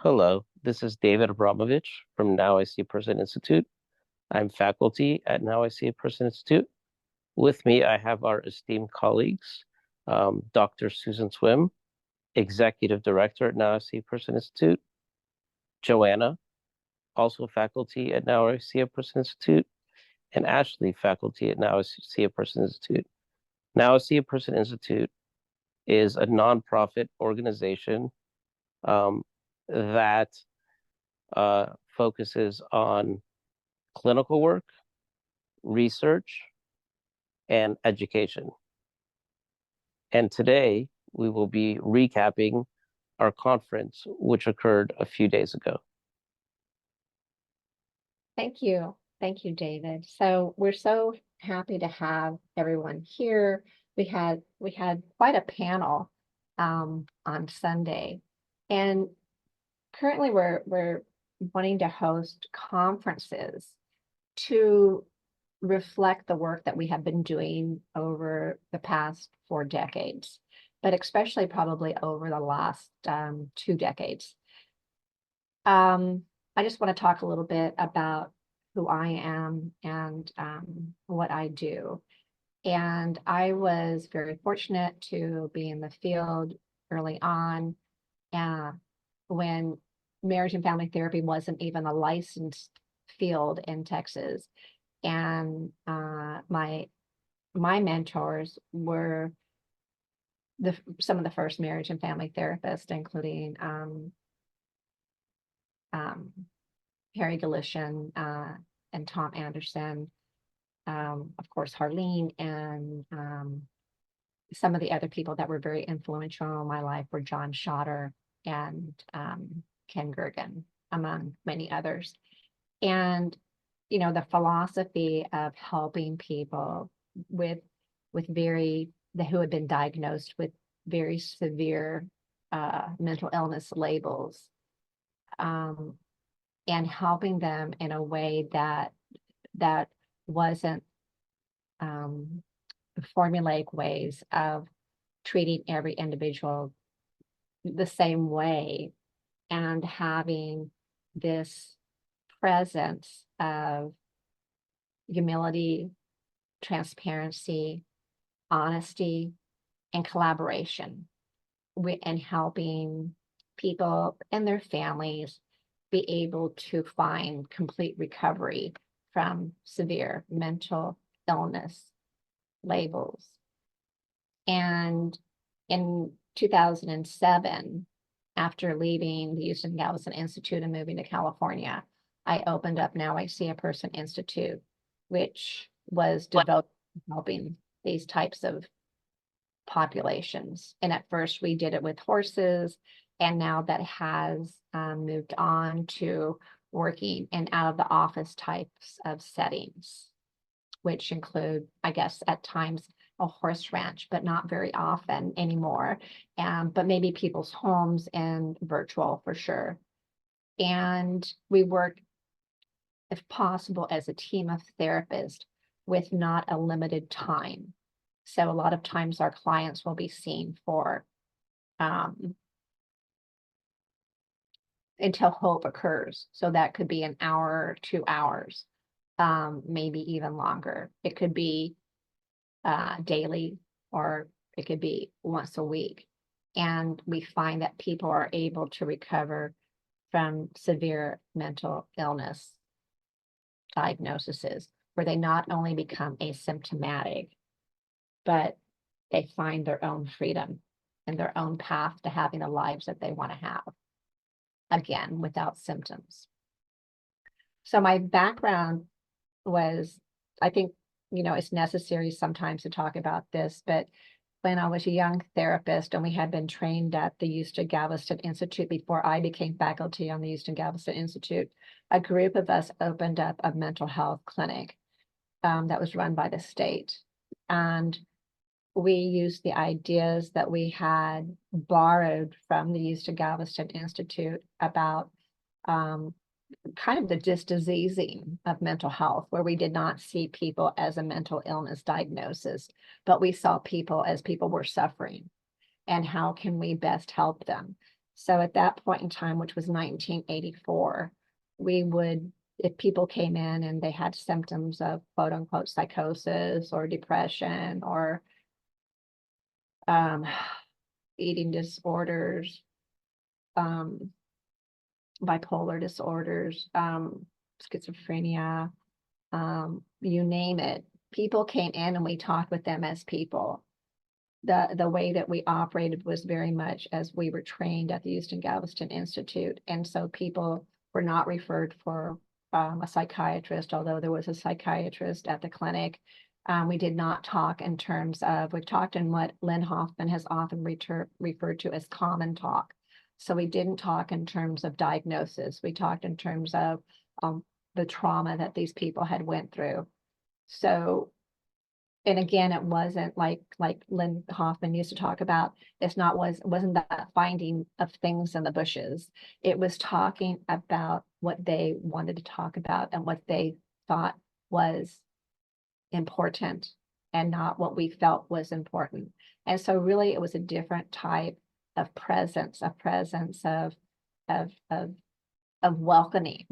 Hello, this is David Abramovich from Now I See a Person Institute. I'm faculty at Now I See a Person Institute. With me, I have our esteemed colleagues, Dr. Susan Swim, Executive Director at Now I See a Person Institute, Joanna, also faculty at Now I See a Person Institute, and Ashley, faculty at Now I See a Person Institute. Now I See a Person Institute is a nonprofit organization that focuses on clinical work, research, and education. And today we will be recapping our conference, which occurred a few days ago. Thank you. Thank you, David. So we're so happy to have everyone here. We had quite a panel on Sunday, and currently we're wanting to host conferences to reflect the work that we have been doing over the past 4 decades, but especially probably over the last 2 decades. I just want to talk a little bit about who I am and what I do. And I was very fortunate to be in the field early on when marriage and family therapy wasn't even a licensed field in Texas. And my mentors were some of the first marriage and family therapists, including Harry Galician and Tom Anderson, of course, Harleen, and some of the other people that were very influential in my life were John Schotter and Ken Gergen, among many others. And the philosophy of helping people who had been diagnosed with very severe mental illness labels, and helping them in a way that wasn't formulaic ways of treating every individual the same way, and having this presence of humility, transparency, honesty, and collaboration, and helping people and their families be able to find complete recovery from severe mental illness labels. And in 2007, after leaving the Houston Galveston Institute and moving to California, I opened up Now I See a Person Institute, which was devoted to helping these types of populations. And at first we did it with horses, and now that has moved on to working in out of the office types of settings, which include, I guess, at times a horse ranch, but not very often anymore. But maybe people's homes and virtual for sure. And we work, if possible, as a team of therapists with not a limited time. So a lot of times our clients will be seen for until hope occurs. So that could be an hour, 2 hours, maybe even longer. It could be daily, or it could be once a week. And we find that people are able to recover from severe mental illness diagnoses, where they not only become asymptomatic, but they find their own freedom and their own path to having the lives that they want to have, again, without symptoms. So my background was, I think, it's necessary sometimes to talk about this, but when I was a young therapist and we had been trained at the Houston Galveston Institute before I became faculty on the Houston Galveston Institute, a group of us opened up a mental health clinic that was run by the state. And we used the ideas that we had borrowed from the Houston Galveston Institute about kind of the diseasing of mental health, where we did not see people as a mental illness diagnosis, but we saw people as people were suffering, and how can we best help them? So at that point in time, which was 1984, we would, if people came in and they had symptoms of quote unquote psychosis or depression or eating disorders, bipolar disorders, schizophrenia, you name it, people came in and we talked with them as people. The way that we operated was very much as we were trained at the Houston Galveston Institute. And so people were not referred for a psychiatrist, although there was a psychiatrist at the clinic. We did not talk in terms of, we talked in what Lynn Hoffman has often referred to as common talk. So we didn't talk in terms of diagnosis. We talked in terms of the trauma that these people had went through. So, and again, it wasn't like Lynn Hoffman used to talk about, wasn't that finding of things in the bushes. It was talking about what they wanted to talk about and what they thought was important and not what we felt was important. And so really it was a different type of presence, of welcoming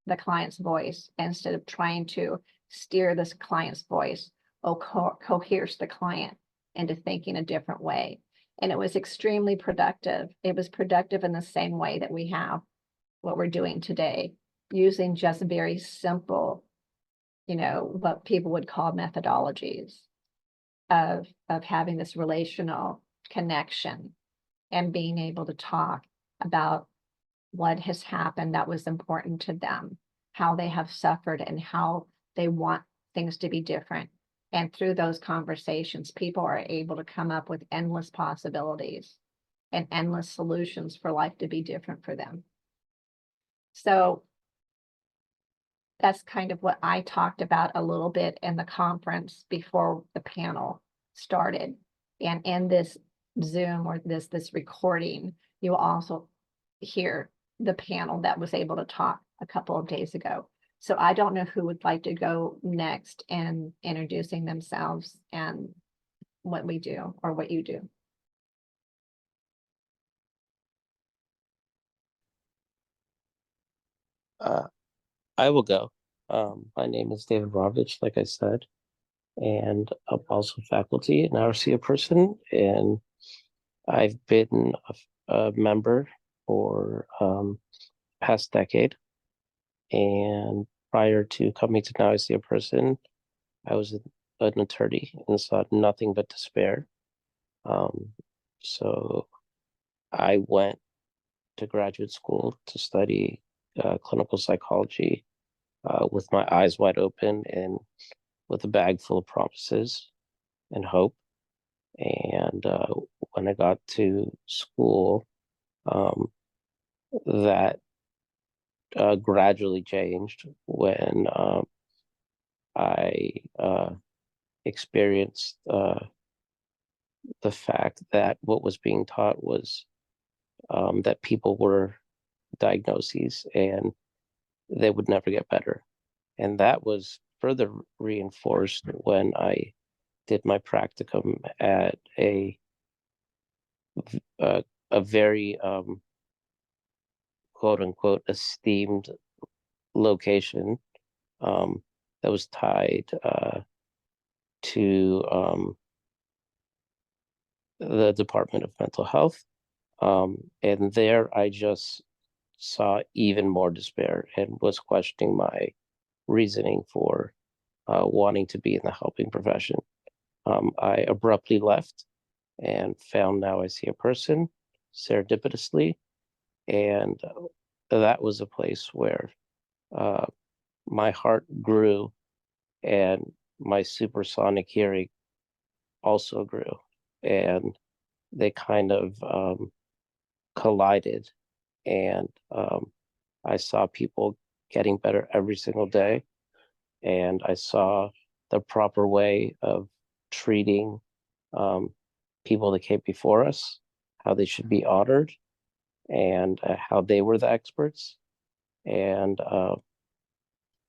the client's voice instead of trying to steer this client's voice or coerce the client into thinking a different way. And it was extremely productive. It was productive in the same way that we have what we're doing today, using just very simple, what people would call methodologies of having this relational connection and being able to talk about what has happened that was important to them, how they have suffered and how they want things to be different. And through those conversations, people are able to come up with endless possibilities and endless solutions for life to be different for them. So that's kind of what I talked about a little bit in the conference before the panel started. And in this Zoom or this recording, you will also hear the panel that was able to talk a couple of days ago. So I don't know who would like to go next in introducing themselves and what we do or what you do. I will go. My name is David Rovich, like I said, and I'm also faculty and RC a person, and I've been a member for past decade. And prior to coming to Now I See a Person, I was an attorney and saw nothing but despair. So I went to graduate school to study clinical psychology with my eyes wide open and with a bag full of promises and hope. And when I got to school, that gradually changed when I experienced the fact that what was being taught was that people were diagnoses and they would never get better. And that was further reinforced when I did my practicum at a very quote unquote esteemed location that was tied to the Department of Mental Health. And there I just saw even more despair and was questioning my reasoning for wanting to be in the helping profession. I abruptly left and found Now I See a Person serendipitously. And that was a place where my heart grew and my supersonic hearing also grew. And they kind of collided. And I saw people getting better every single day. And I saw the proper way of treating people that came before us, how they should be honored, and how they were the experts. And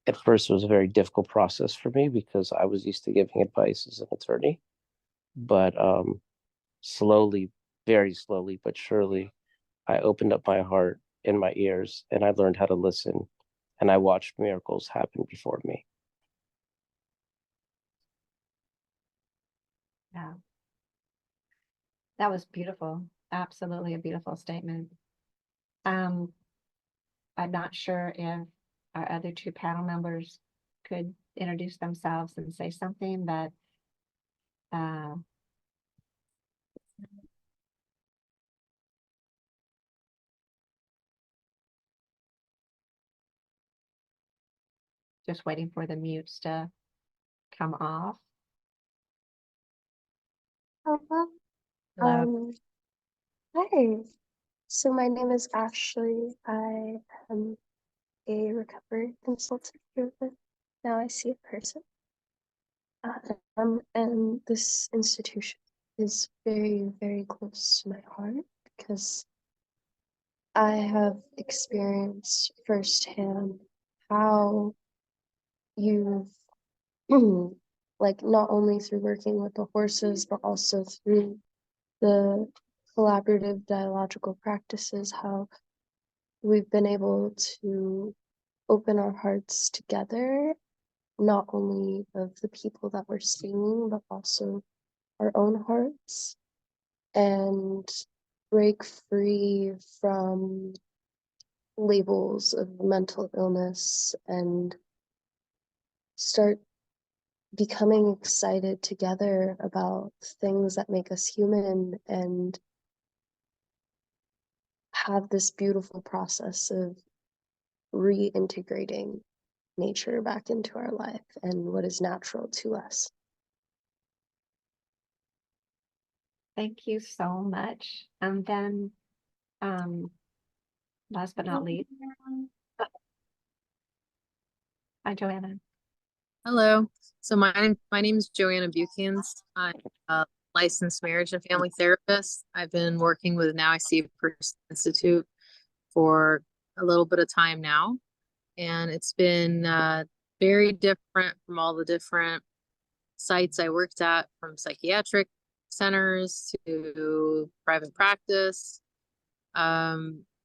at first, it was a very difficult process for me because I was used to giving advice as an attorney. But slowly, very slowly but surely, I opened up my heart and my ears, and I learned how to listen, and I watched miracles happen before me. Yeah, that was beautiful. Absolutely a beautiful statement. Um, I'm not sure if our other two panel members could introduce themselves and say something, but just waiting for the mutes to come off. Hello. Hello. Hi. So my name is Ashley. I am a recovery consultant here with Now I See a Person. And this institution is very, very close to my heart because I have experienced firsthand how you've, like, not only through working with the horses, but also through the collaborative dialogical practices, how we've been able to open our hearts together, not only of the people that we're seeing, but also our own hearts, and break free from labels of mental illness and start becoming excited together about things that make us human and have this beautiful process of reintegrating nature back into our life and what is natural to us. Thank you so much. And then, last but not least, hi, Joanna. Hello. So my name is Joanna Buchans. I'm a licensed marriage and family therapist. I've been working with Now I See a Person Institute for a little bit of time now, and it's been very different from all the different sites I worked at, from psychiatric centers to private practice. I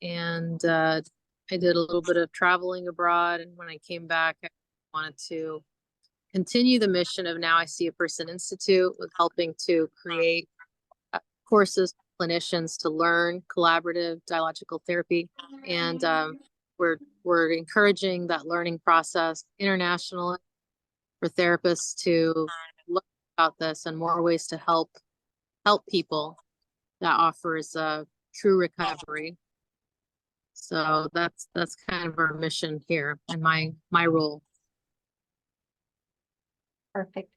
did a little bit of traveling abroad, and when I came back, I wanted to continue the mission of Now I See a Person Institute with helping to create courses for clinicians to learn collaborative dialogical therapy. And we're encouraging that learning process internationally for therapists to learn about this and more ways to help people that offers true recovery. So that's kind of our mission here and my role. Perfect.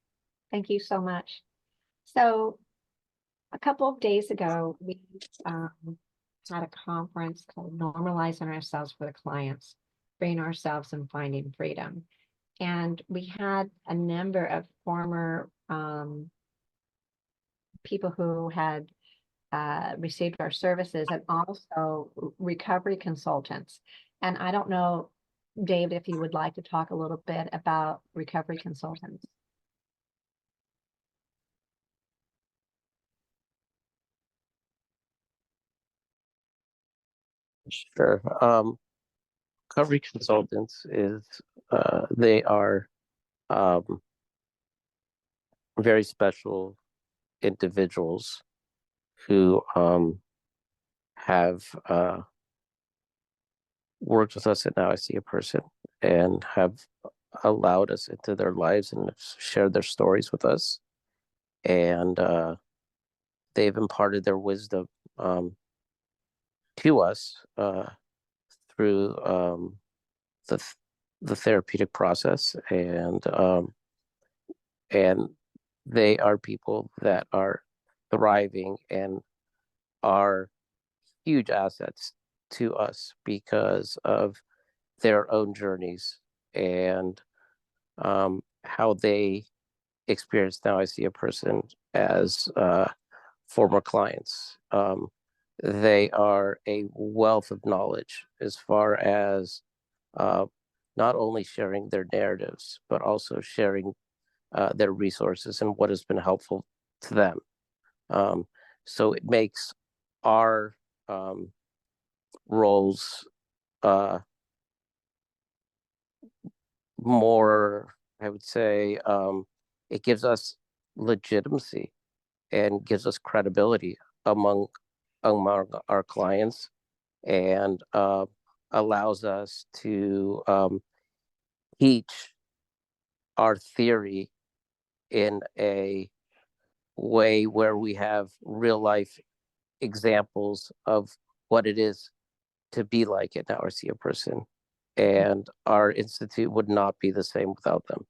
Thank you so much. So a couple of days ago, we had a conference called Normalizing Ourselves for the Clients, Freeing Ourselves and Finding Freedom. And we had a number of former people who had received our services and also recovery consultants. And I don't know, Dave, if you would like to talk a little bit about recovery consultants. Sure. Recovery consultants they are very special individuals who have worked with us at Now I See a Person and have allowed us into their lives and shared their stories with us. And they've imparted their wisdom to us through the therapeutic process, and they are people that are thriving and are huge assets to us because of their own journeys and how they experience Now I See a Person as former clients. They are a wealth of knowledge as far as not only sharing their narratives, but also sharing their resources and what has been helpful to them. So it makes our roles more, I would say, it gives us legitimacy and gives us credibility among our clients, and allows us to teach our theory in a way where we have real life examples of what it is to be like it now or see a person. And our institute would not be the same without them.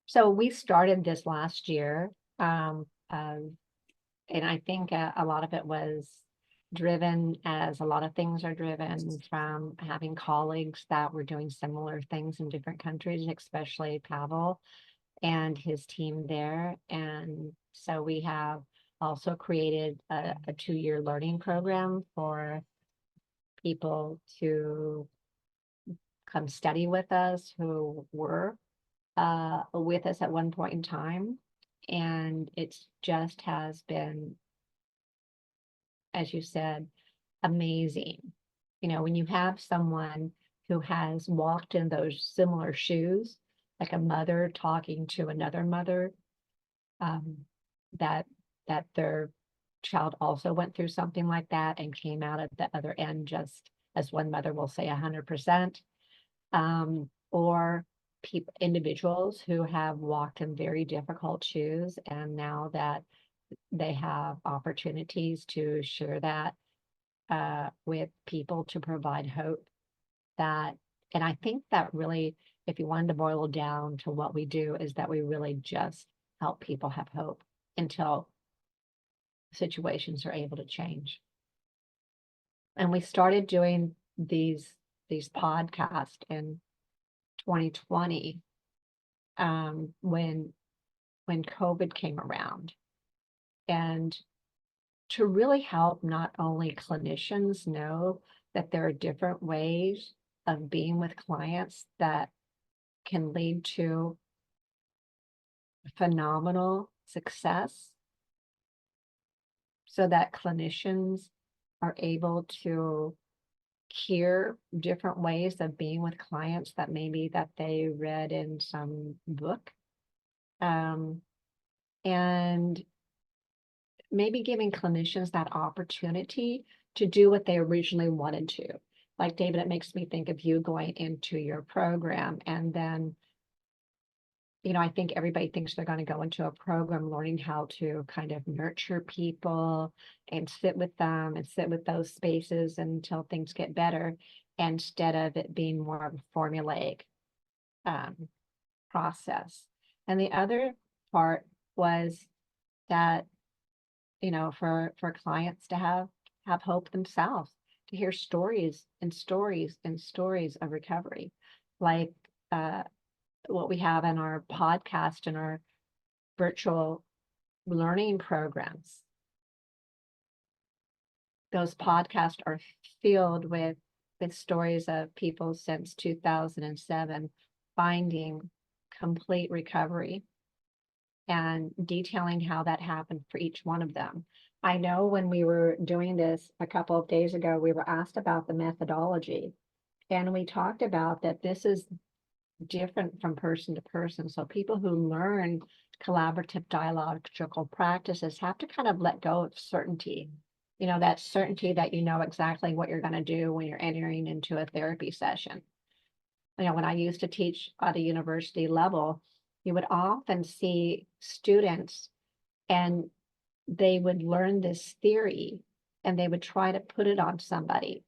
So we started this last year, and I think a lot of it was driven, as a lot of things are driven, from having colleagues that were doing similar things in different countries, especially Pavel and his team there. And so we have also created a 2-year learning program for people to come study with us who were with us at one point in time. And it's just has been, as you said, amazing. You know, when you have someone who has walked in those similar shoes, like a mother talking to another mother, that their child also went through something like that and came out at the other end, just as one mother will say 100%, or individuals who have walked in very difficult shoes, and now that they have opportunities to share that with people to provide hope. That, and I think that really, if you wanted to boil it down to what we do, is that we really just help people have hope until situations are able to change. And we started doing these podcasts in 2020, when COVID came around, and to really help not only clinicians know that there are different ways of being with clients that can lead to phenomenal success, so that clinicians are able to hear different ways of being with clients that maybe that they read in some book, and maybe giving clinicians that opportunity to do what they originally wanted to. Like, David, it makes me think of you going into your program, and then, you know, I think everybody thinks they're going to go into a program learning how to kind of nurture people and sit with them and sit with those spaces until things get better, instead of it being more of a formulaic process. And the other part was that, you know, for clients to have hope themselves, to hear stories and stories and stories of recovery, like what we have in our podcast and our virtual learning programs. Those podcasts are filled with stories of people since 2007 finding complete recovery, and detailing how that happened for each one of them. I know when we were doing this a couple of days ago, we were asked about the methodology, and we talked about that this is different from person to person. So people who learn collaborative dialogical practices have to kind of let go of certainty. You know, that certainty that you know exactly what you're going to do when you're entering into a therapy session. You know, when I used to teach at a university level, you would often see students, and they would learn this theory and they would try to put it on somebody,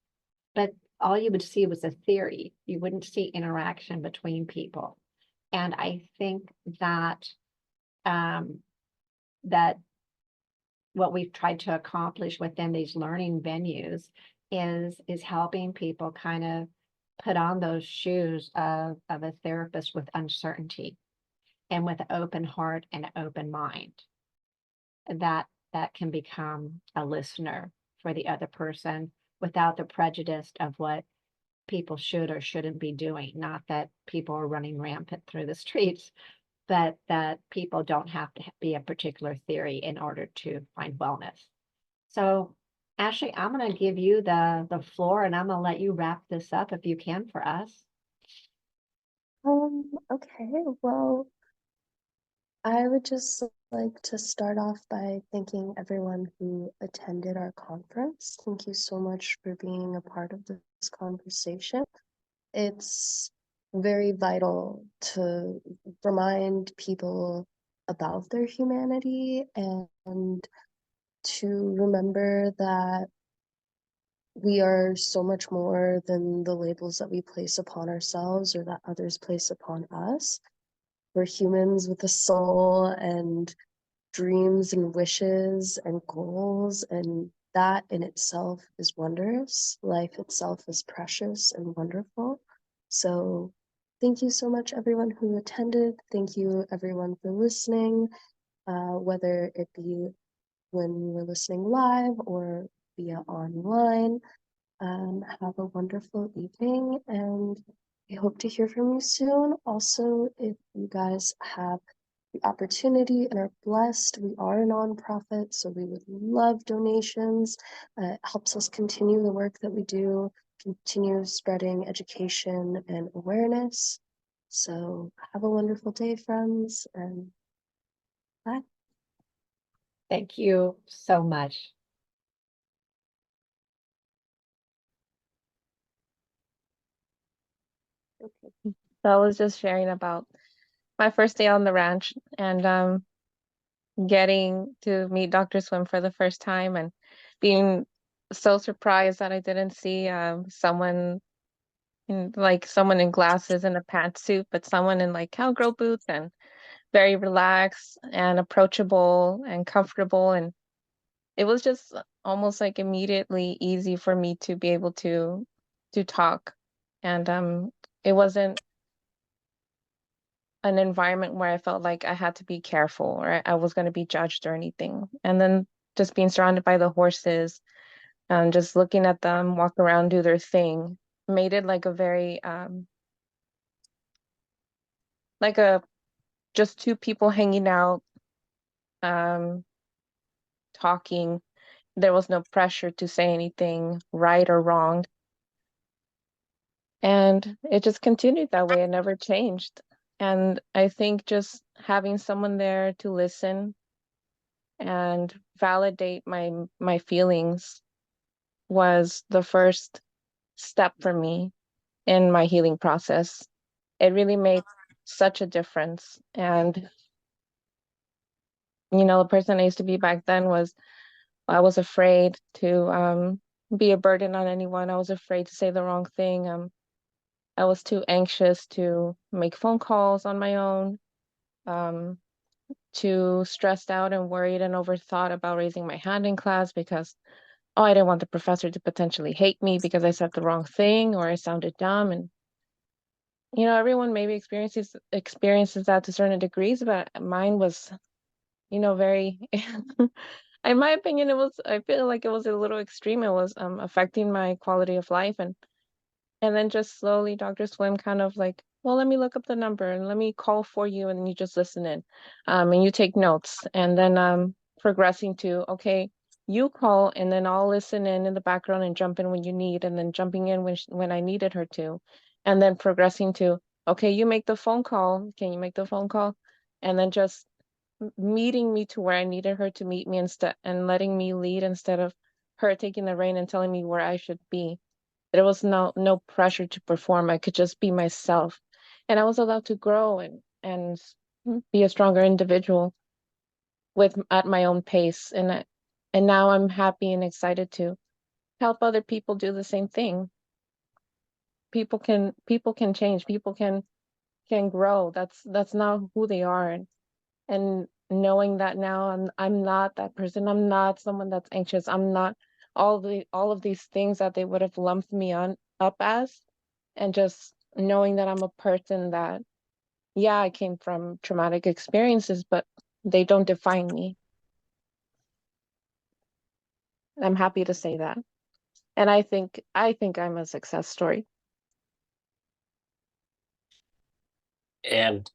but all you would see was a theory. You wouldn't see interaction between people. And I think that that what we've tried to accomplish within these learning venues is helping people kind of put on those shoes of a therapist with uncertainty, and with an open heart and an open mind, that can become a listener for the other person without the prejudice of what people should or shouldn't be doing. Not that people are running rampant through the streets, but that people don't have to be a particular theory in order to find wellness. So Ashley, I'm gonna give you the floor and I'm gonna let you wrap this up if you can for us. Okay, well, I would just like to start off by thanking everyone who attended our conference. Thank you so much for being a part of this conversation. It's very vital to remind people about their humanity and to remember that we are so much more than the labels that we place upon ourselves or that others place upon us. We're humans with a soul and dreams and wishes and goals, and that in itself is wondrous. Life itself is precious and wonderful. So thank you so much, everyone who attended. Thank you, everyone, for listening, whether it be when you were listening live or via online. Have a wonderful evening, and I hope to hear from you soon. Also, if you guys have the opportunity and are blessed, we are a nonprofit, so we would love donations. It helps us continue the work that we do, continue spreading education and awareness. So have a wonderful day, friends, and bye. Thank you so much. So I was just sharing about my first day on the ranch and getting to meet Dr. Swim for the first time and being so surprised that I didn't see someone in glasses and a pantsuit, but someone in like cowgirl boots and very relaxed and approachable and comfortable. And it was just almost like immediately easy for me to be able to talk. And it wasn't an environment where I felt like I had to be careful or I was going to be judged or anything. And then just being surrounded by the horses and just looking at them walk around, do their thing, made it like a very like a just two people hanging out, um, talking. There was no pressure to say anything right or wrong. And it just continued that way. It never changed. And I think just having someone there to listen and validate my feelings was the first step for me in my healing process. It really made such a difference. And the person I used to be back then I was afraid to be a burden on anyone. I was afraid to say the wrong thing. I was too anxious to make phone calls on my own. Too stressed out and worried and overthought about raising my hand in class because, oh, I didn't want the professor to potentially hate me because I said the wrong thing or I sounded dumb. And everyone maybe experiences that to certain degrees, but mine was, very in my opinion, I feel like it was a little extreme. It was affecting my quality of life. And then just slowly, Dr. Swim kind of like, well, let me look up the number and let me call for you. And then you just listen in and you take notes. And then progressing to, okay, you call and then I'll listen in the background and jump in when you need. And then jumping in when I needed her to. And then progressing to, okay, you make the phone call. Can you make the phone call? And then just meeting me to where I needed her to meet me instead and letting me lead instead of her taking the rein and telling me where I should be. There was no pressure to perform. I could just be myself. And I was allowed to grow and be a stronger individual at my own pace. And now I'm happy and excited to help other people do the same thing. People can change. People can grow. That's not who they are. And knowing that now I'm not that person. I'm not someone that's anxious. I'm not all of these things that they would have lumped me up as, and just knowing that I'm a person that, yeah, I came from traumatic experiences, but they don't define me. I'm happy to say that. And I think I'm a success story. And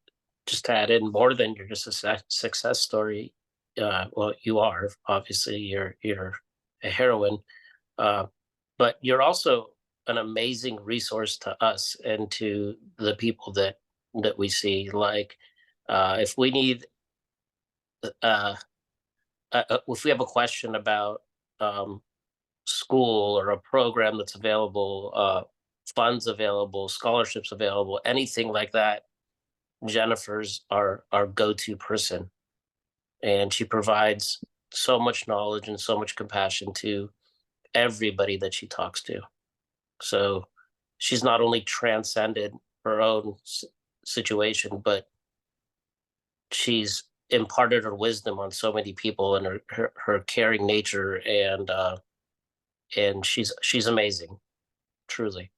just to add in, more than you're just a success story, well, you are obviously you're a heroine. But you're also an amazing resource to us and to the people that we see. Like, if we need, if we have a question about school or a program that's available, funds available, scholarships available, anything like that, Jennifer's our go-to person, and she provides so much knowledge and so much compassion to everybody that she talks to. So she's not only transcended her own situation, but she's imparted her wisdom on so many people, and her caring nature, and she's amazing, truly.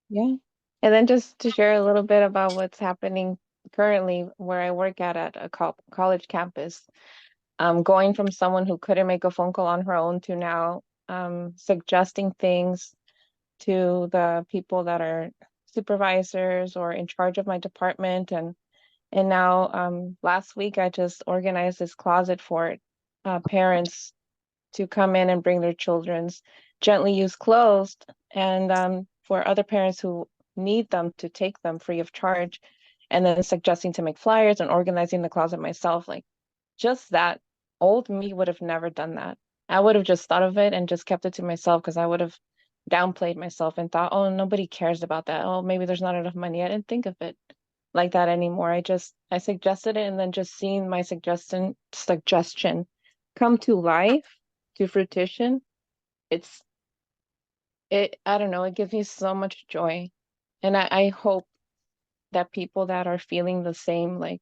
Yeah. And then just to share a little bit about what's happening currently where I work at a college campus. Going from someone who couldn't make a phone call on her own to now suggesting things to the people that are supervisors or in charge of my department. And now last week I just organized this closet for parents to come in and bring their children's gently used clothes, and for other parents who need them to take them free of charge, and then suggesting to make flyers and organizing the closet myself. Like, just that, old me would have never done that. I would have just thought of it and just kept it to myself because I would have downplayed myself and thought, oh, nobody cares about that. Oh, maybe there's not enough money. I didn't think of it like that anymore. I suggested it, and then just seeing my suggestion come to life, to fruition, I don't know, it gives me so much joy. And I hope that people that are feeling the same, like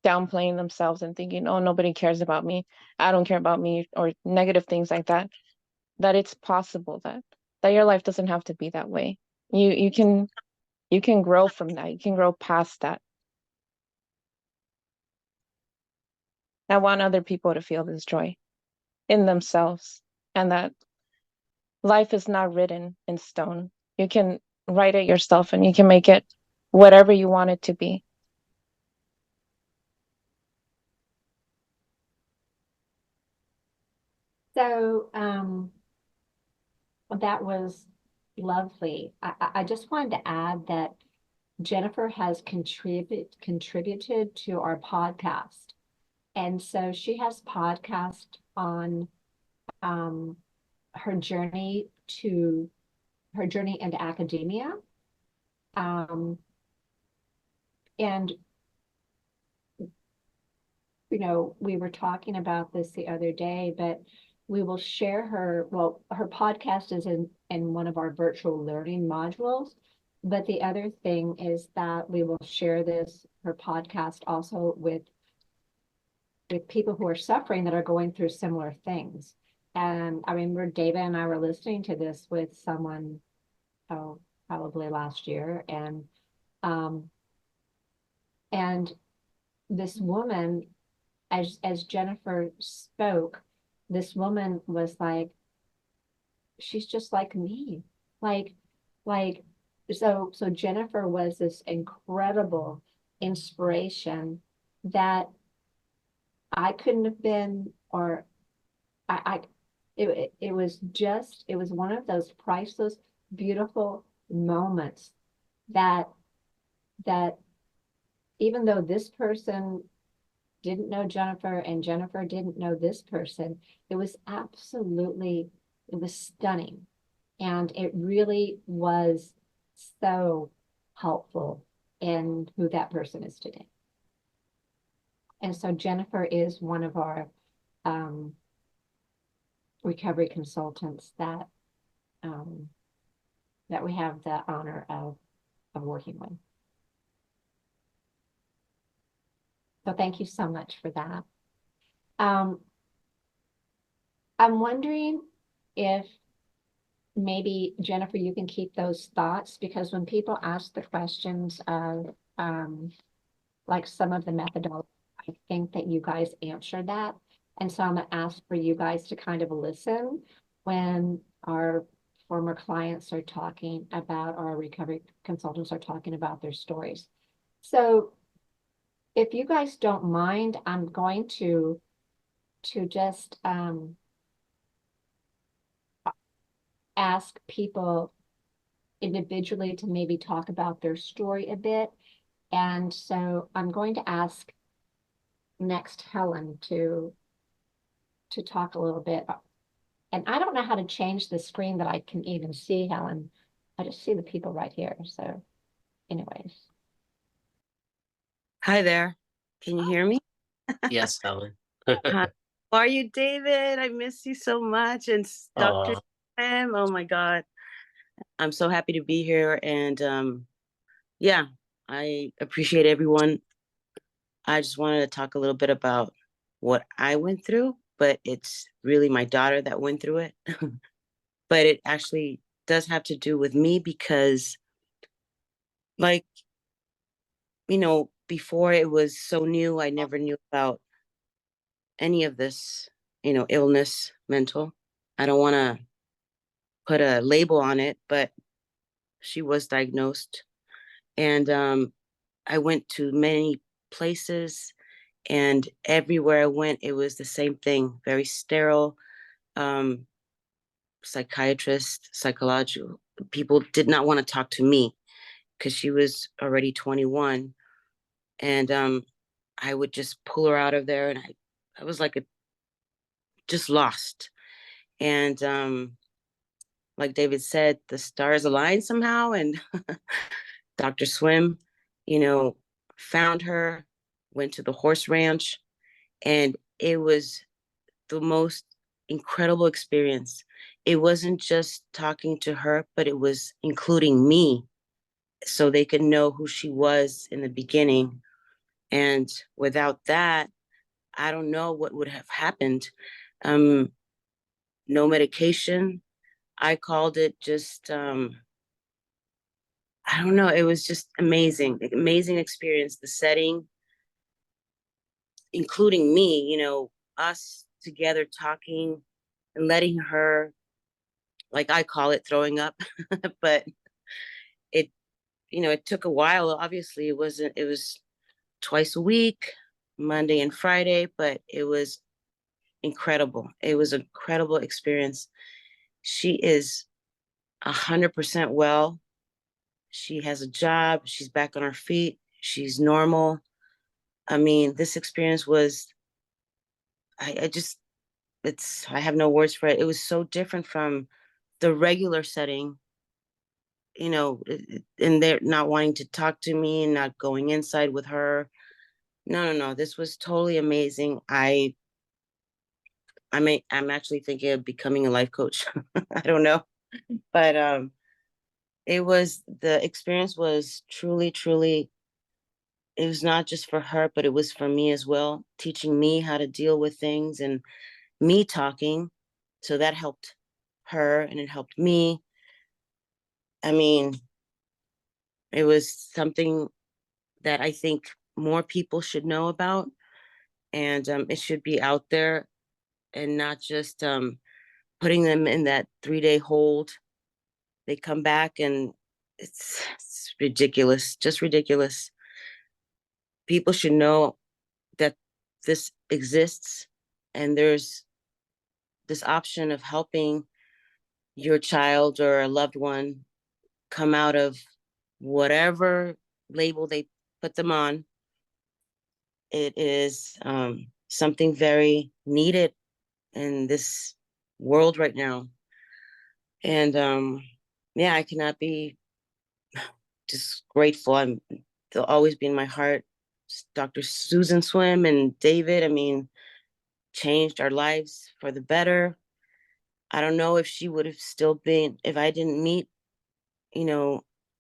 downplaying themselves and thinking, oh, nobody cares about me, I don't care about me, or negative things like that, that it's possible that your life doesn't have to be that way. You can grow from that. You can grow past that. I want other people to feel this joy in themselves, and that life is not written in stone. You can write it yourself, and you can make it whatever you want it to be. So, that was lovely. I just wanted to add that Jennifer has contributed to our podcast. And so she has podcast on her journey into academia. And we were talking about this the other day, but we will share her podcast is in one of our virtual learning modules. But the other thing is that we will share her podcast also with people who are suffering, that are going through similar things. And I remember David and I were listening to this with someone, probably last year. And this woman, as Jennifer spoke, this woman was like, she's just like me. So Jennifer was this incredible inspiration that I couldn't have been, or it was one of those priceless, beautiful moments that even though this person didn't know Jennifer and Jennifer didn't know this person, it was stunning. And it really was so helpful in who that person is today. And so Jennifer is one of our recovery consultants that we have the honor of working with. So thank you so much for that. I'm wondering if maybe, Jennifer, you can keep those thoughts, because when people ask the questions of like some of the methodology, I think that you guys answer that. And so I'm going to ask for you guys to kind of listen when our former clients are talking about, our recovery consultants are talking about their stories. So if you guys don't mind, I'm going to to just ask people individually to maybe talk about their story a bit. And so I'm going to ask next Helen to talk a little bit. And I don't know how to change the screen that I can even see, Helen. I just see the people right here. So anyways. Hi there. Can you hear me? Yes, Helen. Hi. How are you, David? I miss you so much. And Dr. Aw. Sam, oh my God. I'm so happy to be here. And yeah, I appreciate everyone. I just wanted to talk a little bit about what I went through, but it's really my daughter that went through it. But it actually does have to do with me because, like, before it was so new, I never knew about any of this, illness, mental. I don't want to put a label on it, but she was diagnosed. And I went to many places, and everywhere I went, it was the same thing, very sterile. Um, Psychiatrists, psychological people did not want to talk to me because she was already 21. And I would just pull her out of there, and I was like just lost. And like David said, the stars aligned somehow, and Dr. Swim, found her, went to the horse ranch, and it was the most incredible experience. It wasn't just talking to her, but it was including me so they could know who she was in the beginning. And without that, I don't know what would have happened. No medication. I called it just I don't know, it was just amazing experience. The setting, including me, us together talking and letting her, like I call it, throwing up. But it, it took a while. Obviously, it was twice a week, Monday and Friday, but it was incredible. It was an incredible experience. She is 100% well. She has a job. She's back on her feet. She's normal. I mean, this experience was, I just, I have no words for it. It was so different from the regular setting, and they're not wanting to talk to me and not going inside with her. No. This was totally amazing. I'm actually thinking of becoming a life coach. I don't know. But the experience was truly, it was not just for her, but it was for me as well, teaching me how to deal with things and me talking. So that helped her and it helped me. I mean, it was something that I think more people should know about, and it should be out there and not just putting them in that 3-day hold. They come back and it's ridiculous, just ridiculous. People should know that this exists and there's this option of helping your child or a loved one come out of whatever label they put them on. It is something very needed in this world right now. And yeah, I cannot be just grateful. They'll always be in my heart. Dr. Susan Swim and David, I mean, changed our lives for the better. I don't know if she would have still been, if I didn't meet,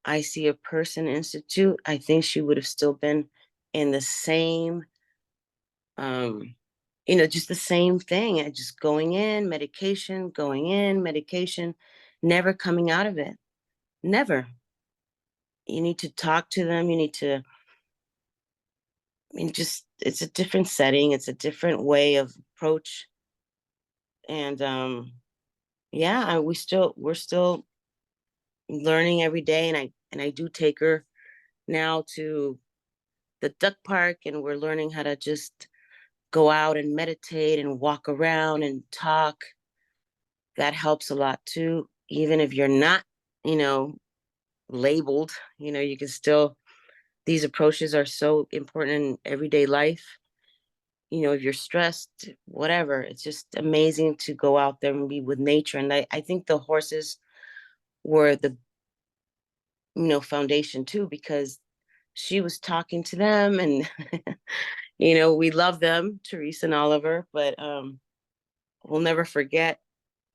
I See a Person Institute, I think she would have still been in the same, just the same thing. And just going in, medication, never coming out of it. Never. You need to talk to them. You need to, it's a different setting. It's a different way of approach. And yeah, we're still learning every day. And I do take her now to the duck park, and we're learning how to just go out and meditate and walk around and talk. That helps a lot too. Even if you're not, labeled, you can still, these approaches are so important in everyday life. If you're stressed, whatever, it's just amazing to go out there and be with nature. And I think the horses were the, foundation too, because she was talking to them and, we love them, Teresa and Oliver, but we'll never forget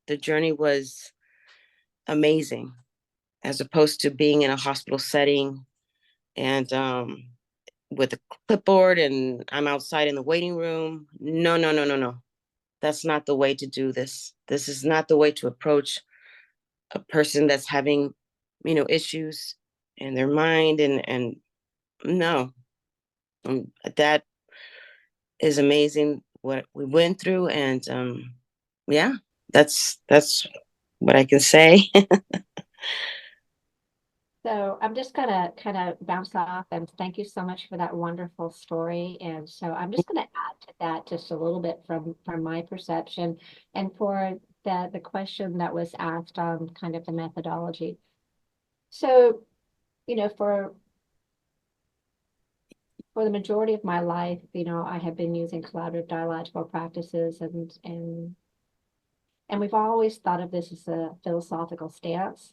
the journey was amazing as opposed to being in a hospital setting and with a clipboard and I'm outside in the waiting room. No, no, no, no, no. That's not the way to do this. This is not the way to approach a person that's having, issues in their mind. And no, that is amazing what we went through. And yeah, that's what I can say. So I'm just gonna kind of bounce off and thank you so much for that wonderful story. And so I'm just gonna add to that just a little bit from my perception and for the question that was asked on kind of the methodology. So, for the majority of my life, I have been using collaborative dialogical practices and we've always thought of this as a philosophical stance,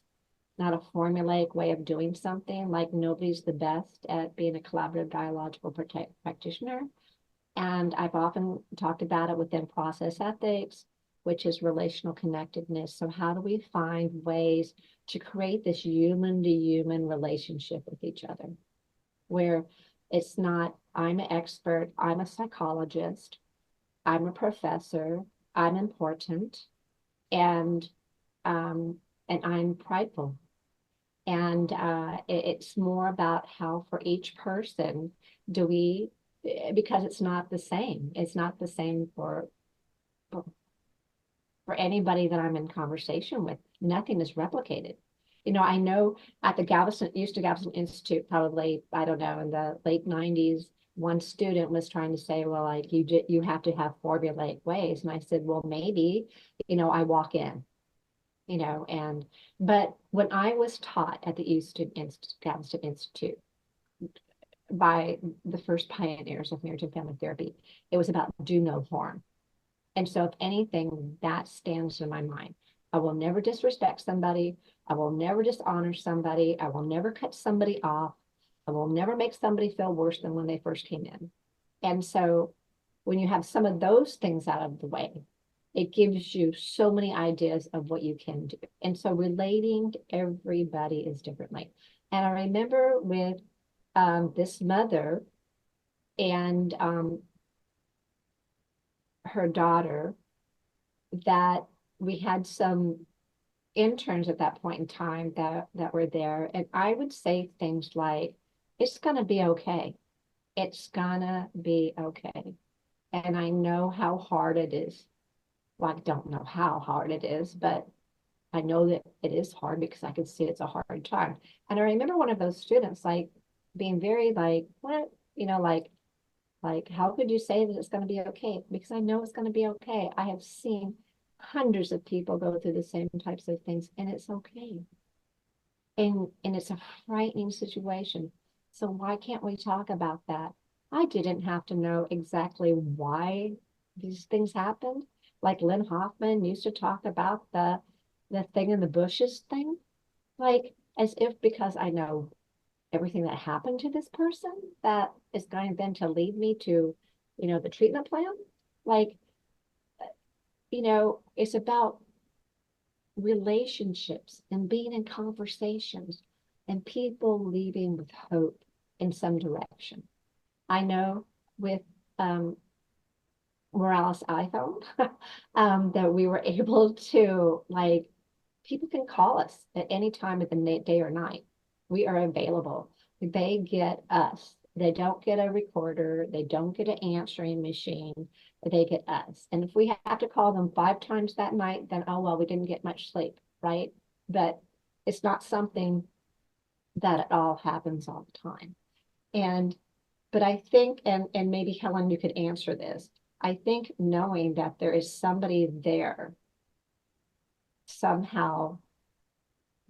not a formulaic way of doing something. Like nobody's the best at being a collaborative dialogical practitioner. And I've often talked about it within process ethics, which is relational connectedness. So how do we find ways to create this human to human relationship with each other, where it's not, I'm an expert, I'm a psychologist, I'm a professor, I'm important, and I'm prideful. And it's more about how for each person do we, because it's not the same. It's not the same for anybody that I'm in conversation with. Nothing is replicated. I know at the Galveston Institute, probably, I don't know, in the late 90s, one student was trying to say, well, like you have to have formulaic ways. And I said, well, maybe, I walk in, but when I was taught at the Galveston Institute by the first pioneers of marriage and family therapy, it was about do no harm. And so if anything, that stands in my mind. I will never disrespect somebody. I will never dishonor somebody. I will never cut somebody off. I will never make somebody feel worse than when they first came in. And so when you have some of those things out of the way, it gives you so many ideas of what you can do. And so relating to everybody is differently. And I remember with this mother and her daughter that we had some interns at that point in time that were there. And I would say things like, it's going to be okay. It's going to be okay. And I know how hard it is. Well, I don't know how hard it is, but I know that it is hard because I could see it's a hard time. And I remember one of those students like being very like, what, like, how could you say that it's going to be okay? Because I know it's going to be okay. I have seen hundreds of people go through the same types of things, and it's okay. And it's a frightening situation. So why can't we talk about that? I didn't have to know exactly why these things happened. Like Lynn Hoffman used to talk about the thing in the bushes thing, like as if because I know everything that happened to this person that is going then to lead me to, the treatment plan. Like, it's about relationships and being in conversations and people leaving with hope in some direction. I know with Morales iPhone that we were able to, like, people can call us at any time of the day or night. We are available. They get us. They don't get a recorder. They don't get an answering machine. They get us. And if we have to call them 5 times that night, then, oh, well, we didn't get much sleep, right? But it's not something that at all happens all the time. But I think, and maybe Helen, you could answer this. I think knowing that there is somebody there somehow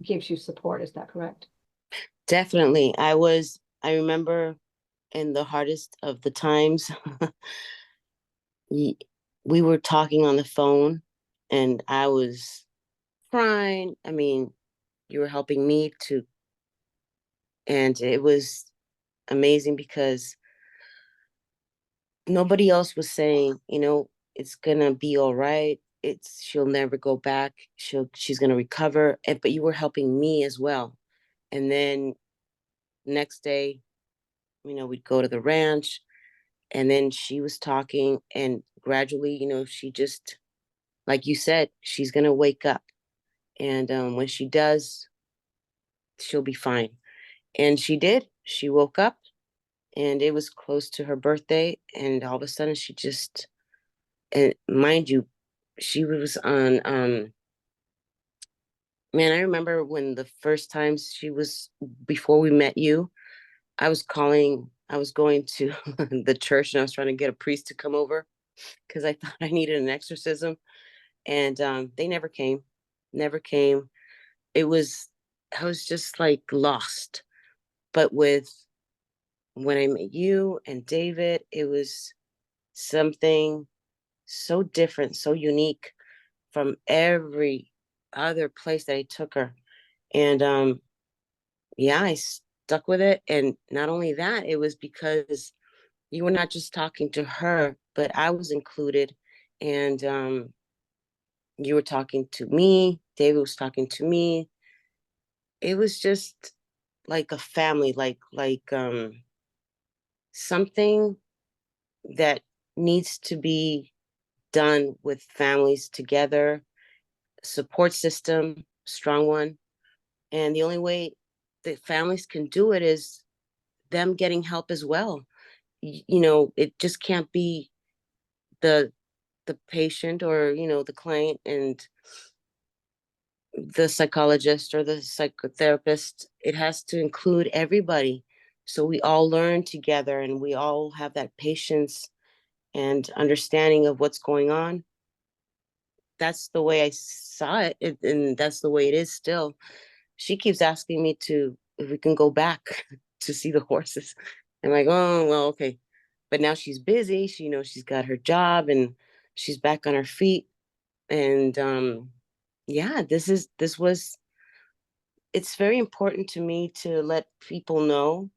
gives you support. Is that correct? Definitely. I remember in the hardest of the times, we were talking on the phone and I was crying. I mean, you were helping me to, and it was amazing because nobody else was saying, it's gonna be all right. She'll never go back. She's gonna recover. But you were helping me as well. And then next day, we'd go to the ranch and then she was talking and gradually, she just, like you said, she's gonna wake up. And when she does, she'll be fine. And she did. She woke up and it was close to her birthday. And all of a sudden she just, and mind you, she was on, man, I remember when the first time before we met you, I was going to the church and I was trying to get a priest to come over because I thought I needed an exorcism. And they never came. I was just like lost. But when I met you and David, it was something so different, so unique from every other place that I took her. And yeah, I stuck with it. And not only that, it was because you were not just talking to her, but I was included. And you were talking to me, David was talking to me. It was just like a family, like something that needs to be done with families together, support system, strong one. And the only way that families can do it is them getting help as well. It just can't be the patient or, the client and the psychologist or the psychotherapist. It has to include everybody. So we all learn together and we all have that patience and understanding of what's going on. That's the way I saw it, and that's the way it is still. She keeps asking me if we can go back to see the horses. I'm like, oh well, okay. But now she's busy. She's got her job and she's back on her feet. And yeah, it's very important to me to let people know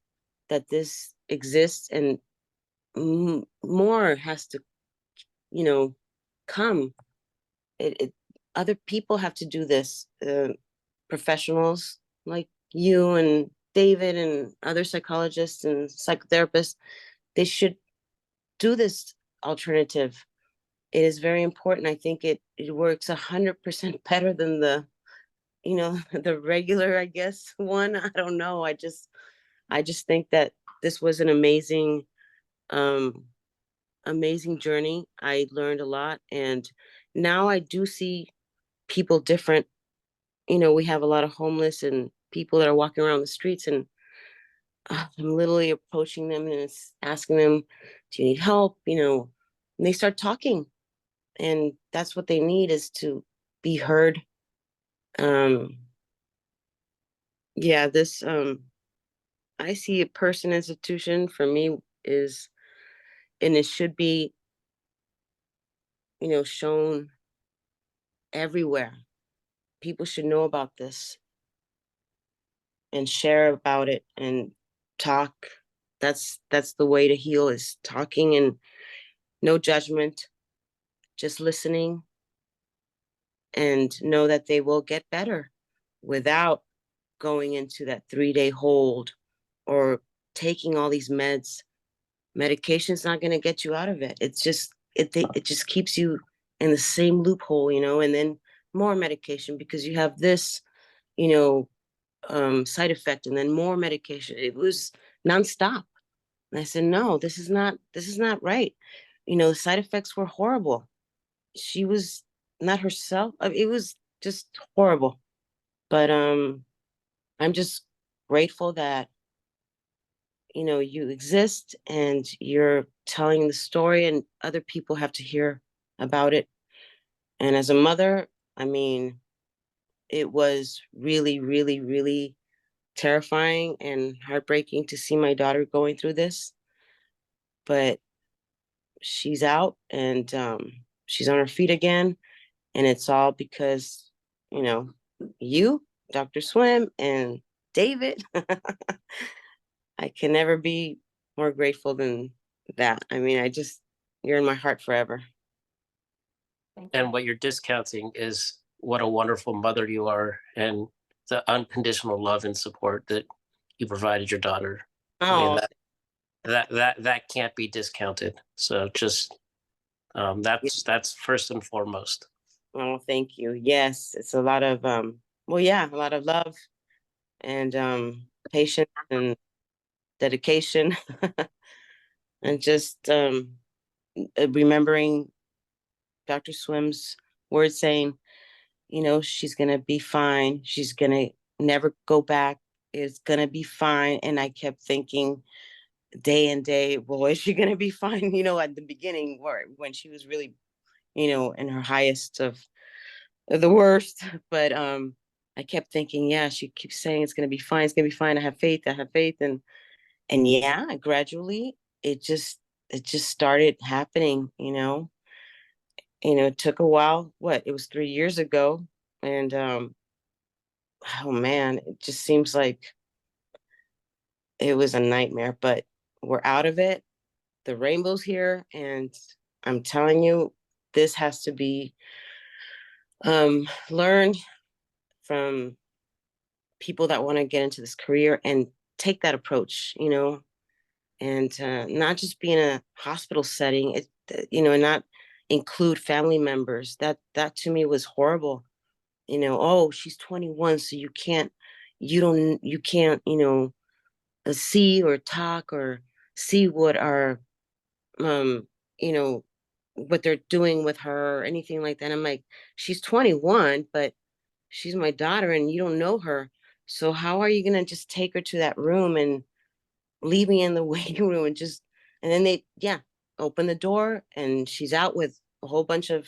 that this exists and more has to, come. It Other people have to do this. Professionals like you and David and other psychologists and psychotherapists, they should do this alternative. It is very important. I think it works 100% better than the regular, I guess, one. I don't know. I just think that this was an um amazing journey. I learned a lot and now I do see people different. We have a lot of homeless and people that are walking around the streets and I'm literally approaching them and asking them, do you need help? And they start talking and that's what they need is to be heard. Um, yeah, this I see a person institution for me is, and it should be, shown everywhere. People should know about this and share about it and talk. That's the way to heal is talking and no judgment, just listening and know that they will get better without going into that 3-day hold or taking all these meds. Medication's not going to get you out of it. It just keeps you in the same loophole, and then more medication because you have this, you know, side effect and then more medication. It was nonstop. And I said, no, this is not right. The side effects were horrible. She was not herself. It was just horrible. But I'm just grateful that you know, you exist and you're telling the story and other people have to hear about it. And as a mother, I mean, it was really, really, really terrifying and heartbreaking to see my daughter going through this. But she's out and she's on her feet again. And it's all because, you know, you, Dr. Swim, and David. I can never be more grateful than that. I mean, you're in my heart forever. Thank you. And what you're discounting is what a wonderful mother you are and the unconditional love and support that you provided your daughter. I mean, that can't be discounted. So just that's first and foremost. Oh, thank you. Yes, it's a lot of well, yeah, a lot of love and patience and dedication and just remembering Dr. Swim's words saying, you know, she's gonna be fine. She's gonna never go back. It's gonna be fine. And I kept thinking day and day, well, is she gonna be fine? You know, at the beginning, or when she was really, you know, in her highest of the worst. But I kept thinking, yeah, she keeps saying it's gonna be fine. It's gonna be fine. I have faith. I have faith. And yeah, gradually it just started happening. It took a while. What, it was 3 years ago, and oh man, it just seems like it was a nightmare. But we're out of it. The rainbow's here, and I'm telling you, this has to be learned from people that want to get into this career and take that approach, and not just be in a hospital setting, and not include family members. That to me was horrible. Oh, she's 21, so you can't, see or talk or see what our, um, you know, what they're doing with her or anything like that. I'm like, she's 21, but she's my daughter and you don't know her. So how are you going to just take her to that room and leave me in the waiting room and then they, yeah, open the door and she's out with a whole bunch of,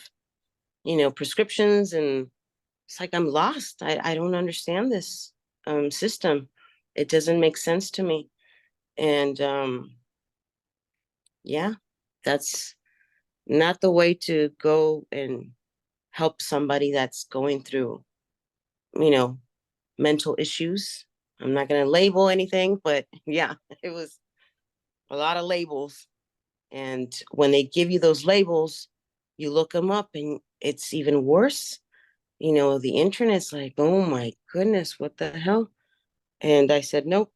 prescriptions. And it's like, I'm lost. I don't understand this system. It doesn't make sense to me. And yeah, that's not the way to go and help somebody that's going through, you know, mental issues. I'm not going to label anything, but yeah, it was a lot of labels. And when they give you those labels, you look them up and it's even worse. The internet's like, oh my goodness, what the hell? And I said, nope,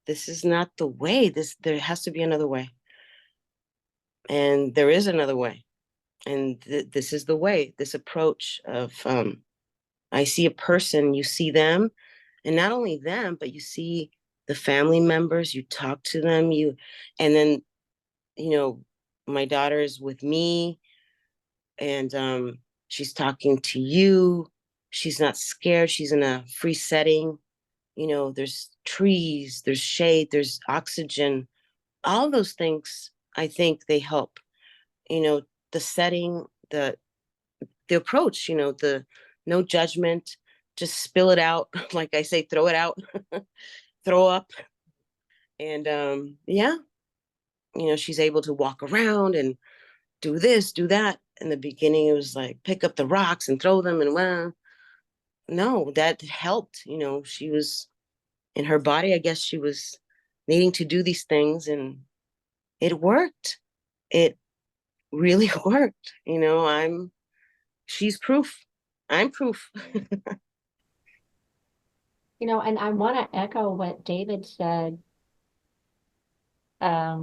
this is not the way. There has to be another way. And there is another way. And this is the way, this approach of, I see a person, you see them, and not only them, but you see the family members, you talk to them, and then, my daughter is with me and she's talking to you. She's not scared. She's in a free setting. There's trees, there's shade, there's oxygen. All those things, I think they help. The setting, the approach, the no judgment, just spill it out. Like I say, throw it out, throw up. And yeah, she's able to walk around and do this, do that. In the beginning, it was like pick up the rocks and throw them. And well, no, that helped. She was in her body. I guess she was needing to do these things and it worked. It really worked. She's proof. I'm proof. And I want to echo what David said. I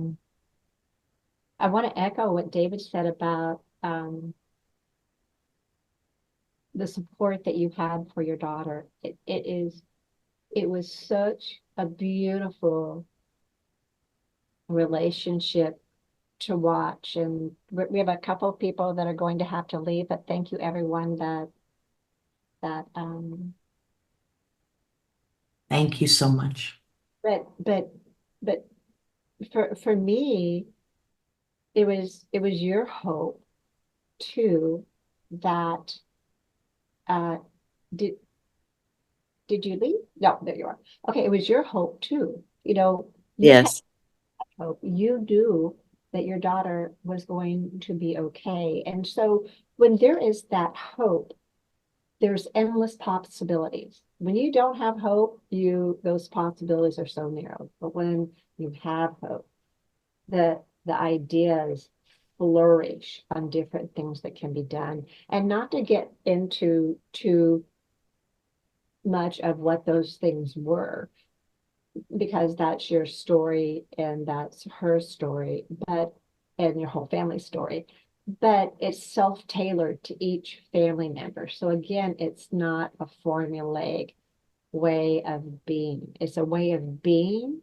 want to echo what David said about the support that you had for your daughter. It was such a beautiful relationship to watch. And we have a couple of people that are going to have to leave, but thank you everyone that Thank you so much. but for me, it was your hope too that uh did you leave? No, there you are. Okay, it was your hope too. You know, you had Yes. hope. You knew that your daughter was going to be okay. And so when there is that hope, there's endless possibilities. When you don't have hope, those possibilities are so narrow. But when you have hope, the ideas flourish on different things that can be done. And not to get into too much of what those things were, because that's your story and that's her story, but and your whole family story. But it's self-tailored to each family member. So again, it's not a formulaic way of being. It's a way of being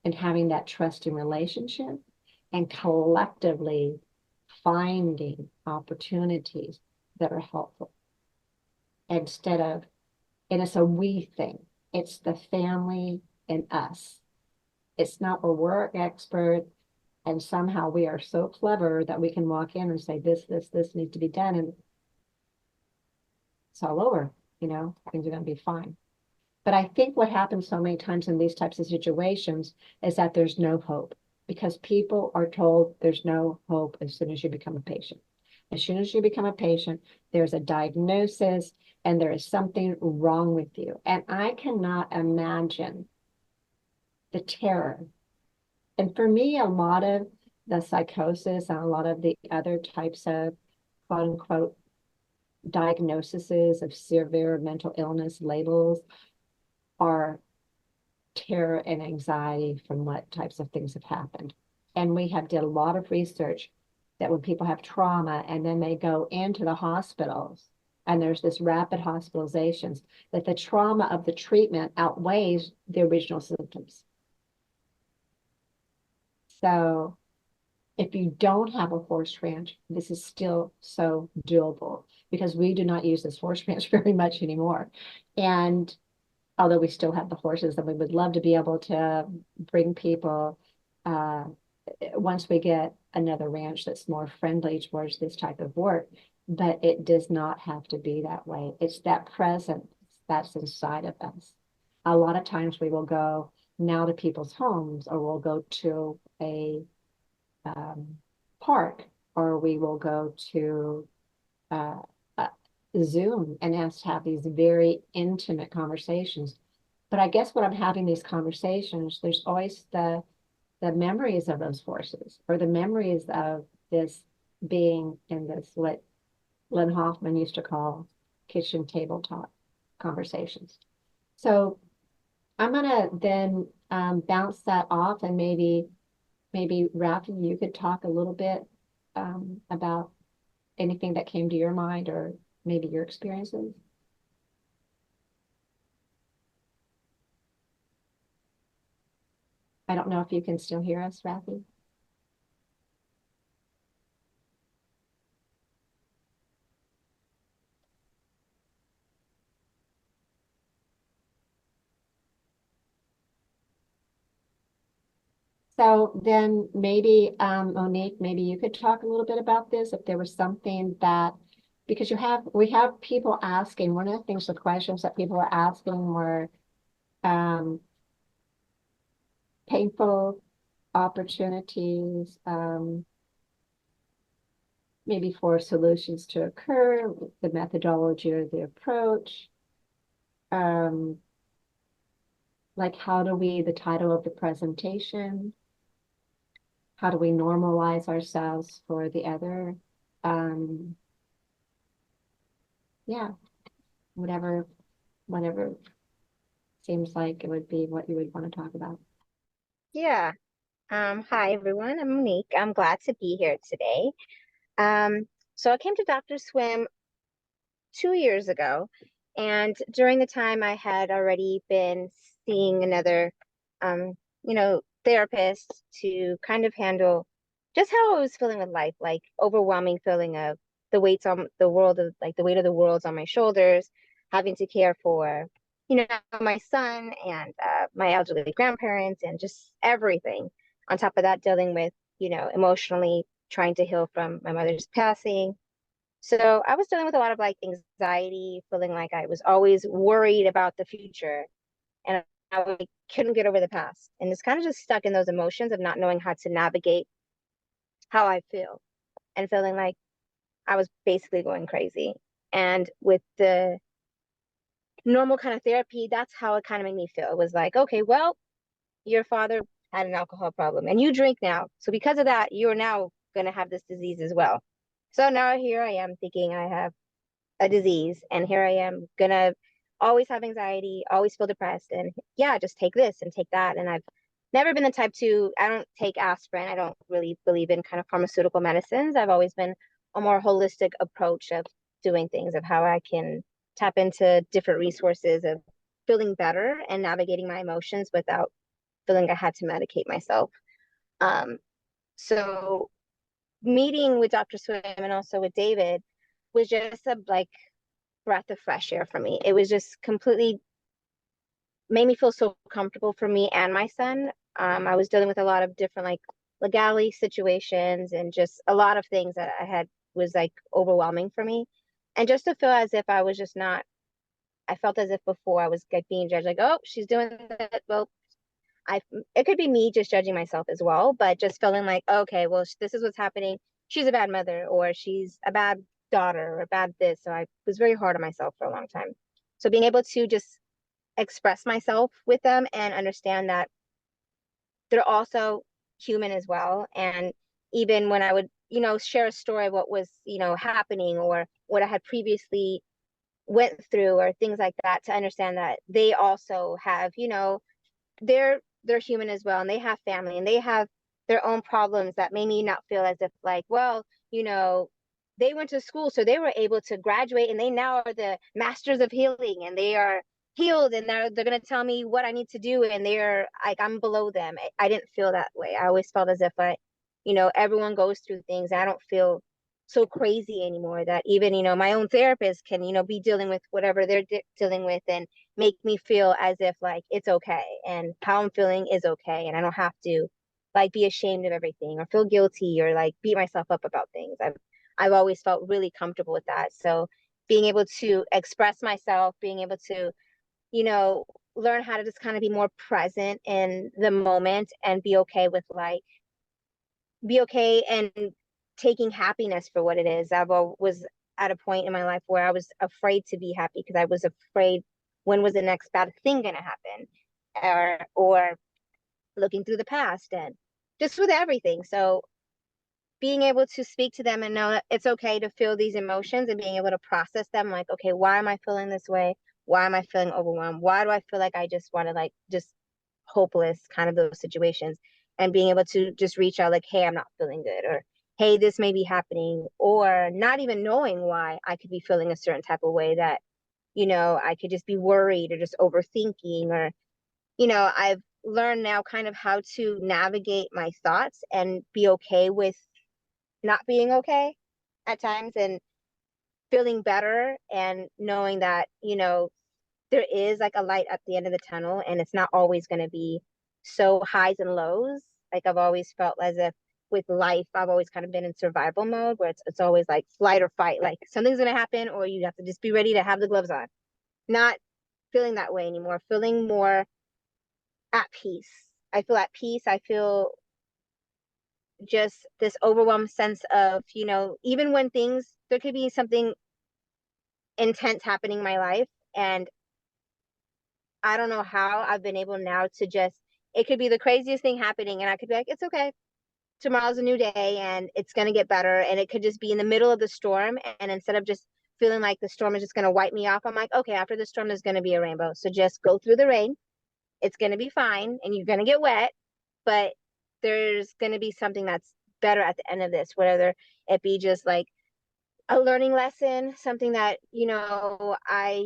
and having that trusting relationship and collectively finding opportunities that are helpful instead of, and it's a we thing. It's the family and us. It's not a work expert and somehow we are so clever that we can walk in and say, this needs to be done. And it's all over, things are going to be fine. But I think what happens so many times in these types of situations is that there's no hope because people are told there's no hope as soon as you become a patient. As soon as you become a patient, there's a diagnosis and there is something wrong with you. And I cannot imagine the terror. And for me, a lot of the psychosis and a lot of the other types of quote unquote diagnoses of severe mental illness labels are terror and anxiety from what types of things have happened. And we have did a lot of research that when people have trauma and then they go into the hospitals and there's this rapid hospitalizations, that the trauma of the treatment outweighs the original symptoms. So if you don't have a horse ranch, this is still so doable because we do not use this horse ranch very much anymore. And although we still have the horses and we would love to be able to bring people once we get another ranch that's more friendly towards this type of work, but it does not have to be that way. It's that presence that's inside of us. A lot of times we will go now to people's homes or we'll go to a park or we will go to uh, Zoom and has to have these very intimate conversations. But I guess when I'm having these conversations, there's always the memories of those horses or the memories of this being in this what Len Hoffman used to call kitchen table talk conversations. So I'm gonna then bounce that off and maybe Rafi, you could talk a little bit about anything that came to your mind or maybe your experiences. I don't know if you can still hear us, Rafi. So then maybe, Monique, maybe you could talk a little bit about this, if there was something that, because we have people asking, one of the things, the questions that people are asking were painful opportunities, maybe for solutions to occur, the methodology or the approach, like the title of the presentation, how do we normalize ourselves for the other? Yeah, whatever seems like it would be what you would want to talk about. Yeah. Hi everyone. I'm Monique. I'm glad to be here today. So I came to Dr. Swim 2 years ago, and during the time I had already been seeing another, therapist to kind of handle just how I was feeling with life, like overwhelming feeling of the weights on the world of like the weight of the world's on my shoulders, having to care for my son and my elderly grandparents and just everything. On top of that, dealing with, emotionally trying to heal from my mother's passing. So I was dealing with a lot of like anxiety, feeling like I was always worried about the future and I couldn't get over the past. And it's kind of just stuck in those emotions of not knowing how to navigate how I feel and feeling like I was basically going crazy. And with the normal kind of therapy, that's how it kind of made me feel. It was like, okay, well, your father had an alcohol problem and you drink now. So because of that, you're now going to have this disease as well. So now here I am thinking I have a disease and here I am going to always have anxiety, always feel depressed. And yeah, just take this and take that. And I've never been the type to, I don't take aspirin. I don't really believe in kind of pharmaceutical medicines. I've always been a more holistic approach of doing things, of how I can tap into different resources of feeling better and navigating my emotions without feeling I had to medicate myself. So meeting with Dr. Swim and also with David was just a like breath of fresh air for me. It was just completely made me feel so comfortable for me and my son. I was dealing with a lot of different like legality situations and just a lot of things that I had was like overwhelming for me. And just to feel as if I was just not, I felt as if before I was like being judged, like, oh, she's doing that. Well, it could be me just judging myself as well, but just feeling like, okay, well, this is what's happening. She's a bad mother, or she's a bad daughter, or bad this. So I was very hard on myself for a long time. So being able to just express myself with them and understand that they're also human as well. And even when I would, share a story of what was, happening or what I had previously went through or things like that, to understand that they also have, they're human as well and they have family and they have their own problems that made me not feel as if like, well, they went to school so they were able to graduate and they now are the masters of healing and they are healed and they're going to tell me what I need to do and they're like, I'm below them. I didn't feel that way. I always felt as if everyone goes through things. I don't feel so crazy anymore that even, my own therapist can, be dealing with whatever they're dealing with and make me feel as if like it's okay and how I'm feeling is okay. And I don't have to like be ashamed of everything or feel guilty or like beat myself up about things. I've always felt really comfortable with that. So being able to express myself, being able to, learn how to just kind of be more present in the moment and be okay with like, be okay and taking happiness for what it is. Was at a point in my life where I was afraid to be happy because I was afraid when was the next bad thing going to happen or looking through the past and just with everything. So being able to speak to them and know that it's okay to feel these emotions and being able to process them like, okay, why am I feeling this way? Why am I feeling overwhelmed? Why do I feel like I just want to like just hopeless kind of those situations and being able to just reach out like, hey, I'm not feeling good or hey, this may be happening or not even knowing why I could be feeling a certain type of way that, I could just be worried or just overthinking or, I've learned now kind of how to navigate my thoughts and be okay with not being okay at times and feeling better and knowing that, there is like a light at the end of the tunnel and it's not always going to be so highs and lows. Like I've always felt as if with life, I've always kind of been in survival mode where it's always like flight or fight, like something's going to happen or you have to just be ready to have the gloves on. Not feeling that way anymore, feeling more at peace. I feel at peace. I feel just this overwhelmed sense of, even when there could be something intense happening in my life and I don't know how I've been able now to just, it could be the craziest thing happening and I could be like, it's okay. Tomorrow's a new day and it's going to get better. And it could just be in the middle of the storm. And instead of just feeling like the storm is just going to wipe me off, I'm like, okay, after the storm, there's going to be a rainbow. So just go through the rain. It's going to be fine and you're going to get wet, but there's going to be something that's better at the end of this, whether it be just like a learning lesson, something that, I,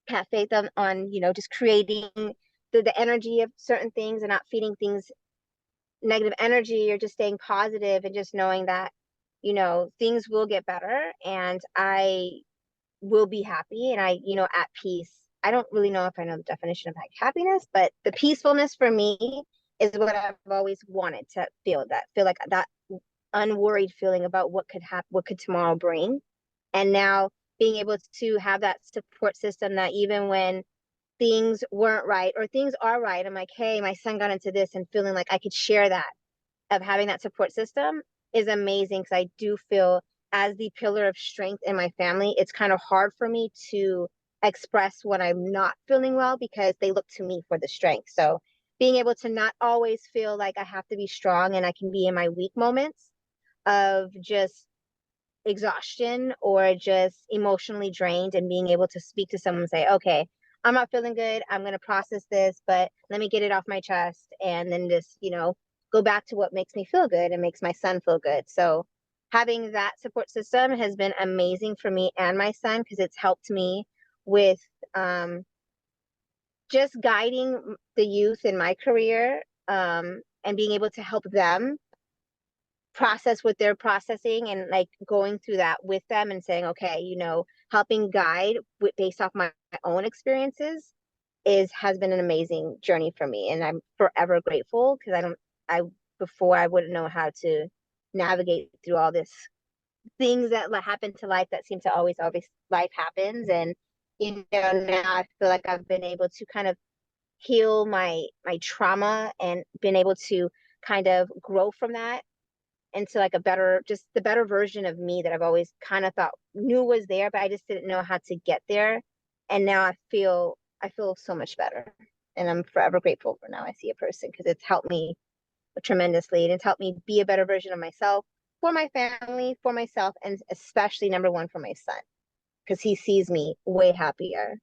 have faith on just creating the energy of certain things and not feeding things negative energy or just staying positive and just knowing that things will get better and I will be happy and I at peace I don't really know if I know the definition of like happiness, but the peacefulness for me is what I've always wanted to feel, that feel like that unworried feeling about what could happen, what could tomorrow bring. And now being able to have that support system, that even when things weren't right or things are right, I'm like, hey, my son got into this, and feeling like I could share that, of having that support system is amazing. Because I do feel, as the pillar of strength in my family, it's kind of hard for me to express when I'm not feeling well, because they look to me for the strength. So being able to not always feel like I have to be strong, and I can be in my weak moments of just exhaustion or just emotionally drained, and being able to speak to someone and say, okay, I'm not feeling good, I'm going to process this, but let me get it off my chest, and then just, go back to what makes me feel good and makes my son feel good. So having that support system has been amazing for me and my son, because it's helped me with just guiding the youth in my career, and being able to help them process what they're processing, and like going through that with them and saying, okay, helping guide based off my own experiences has been an amazing journey for me. And I'm forever grateful, because before I wouldn't know how to navigate through all this things that happen to life, that seem to always life happens. And now I feel like I've been able to kind of heal my trauma, and been able to kind of grow from that into like the better version of me that I've always kind of thought knew was there, but I just didn't know how to get there. And now I feel so much better. And I'm forever grateful for Now I See a Person, because it's helped me tremendously, and it's helped me be a better version of myself, for my family, for myself, and especially number one for my son, because he sees me way happier,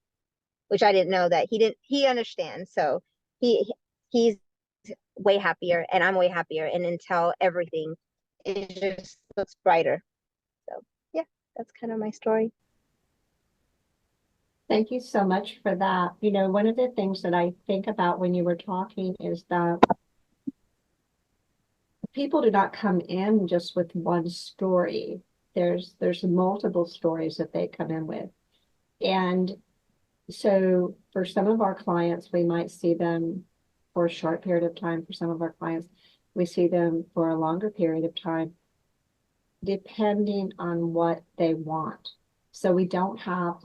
which I didn't know that he understands. So he's way happier, and I'm way happier, and until everything, it just looks brighter. So yeah, that's kind of my story. Thank you so much for that. One of the things that I think about when you were talking is that people do not come in just with one story. There's multiple stories that they come in with. And so for some of our clients, we might see them for a short period of time. For some of our clients, we see them for a longer period of time, depending on what they want. So we don't have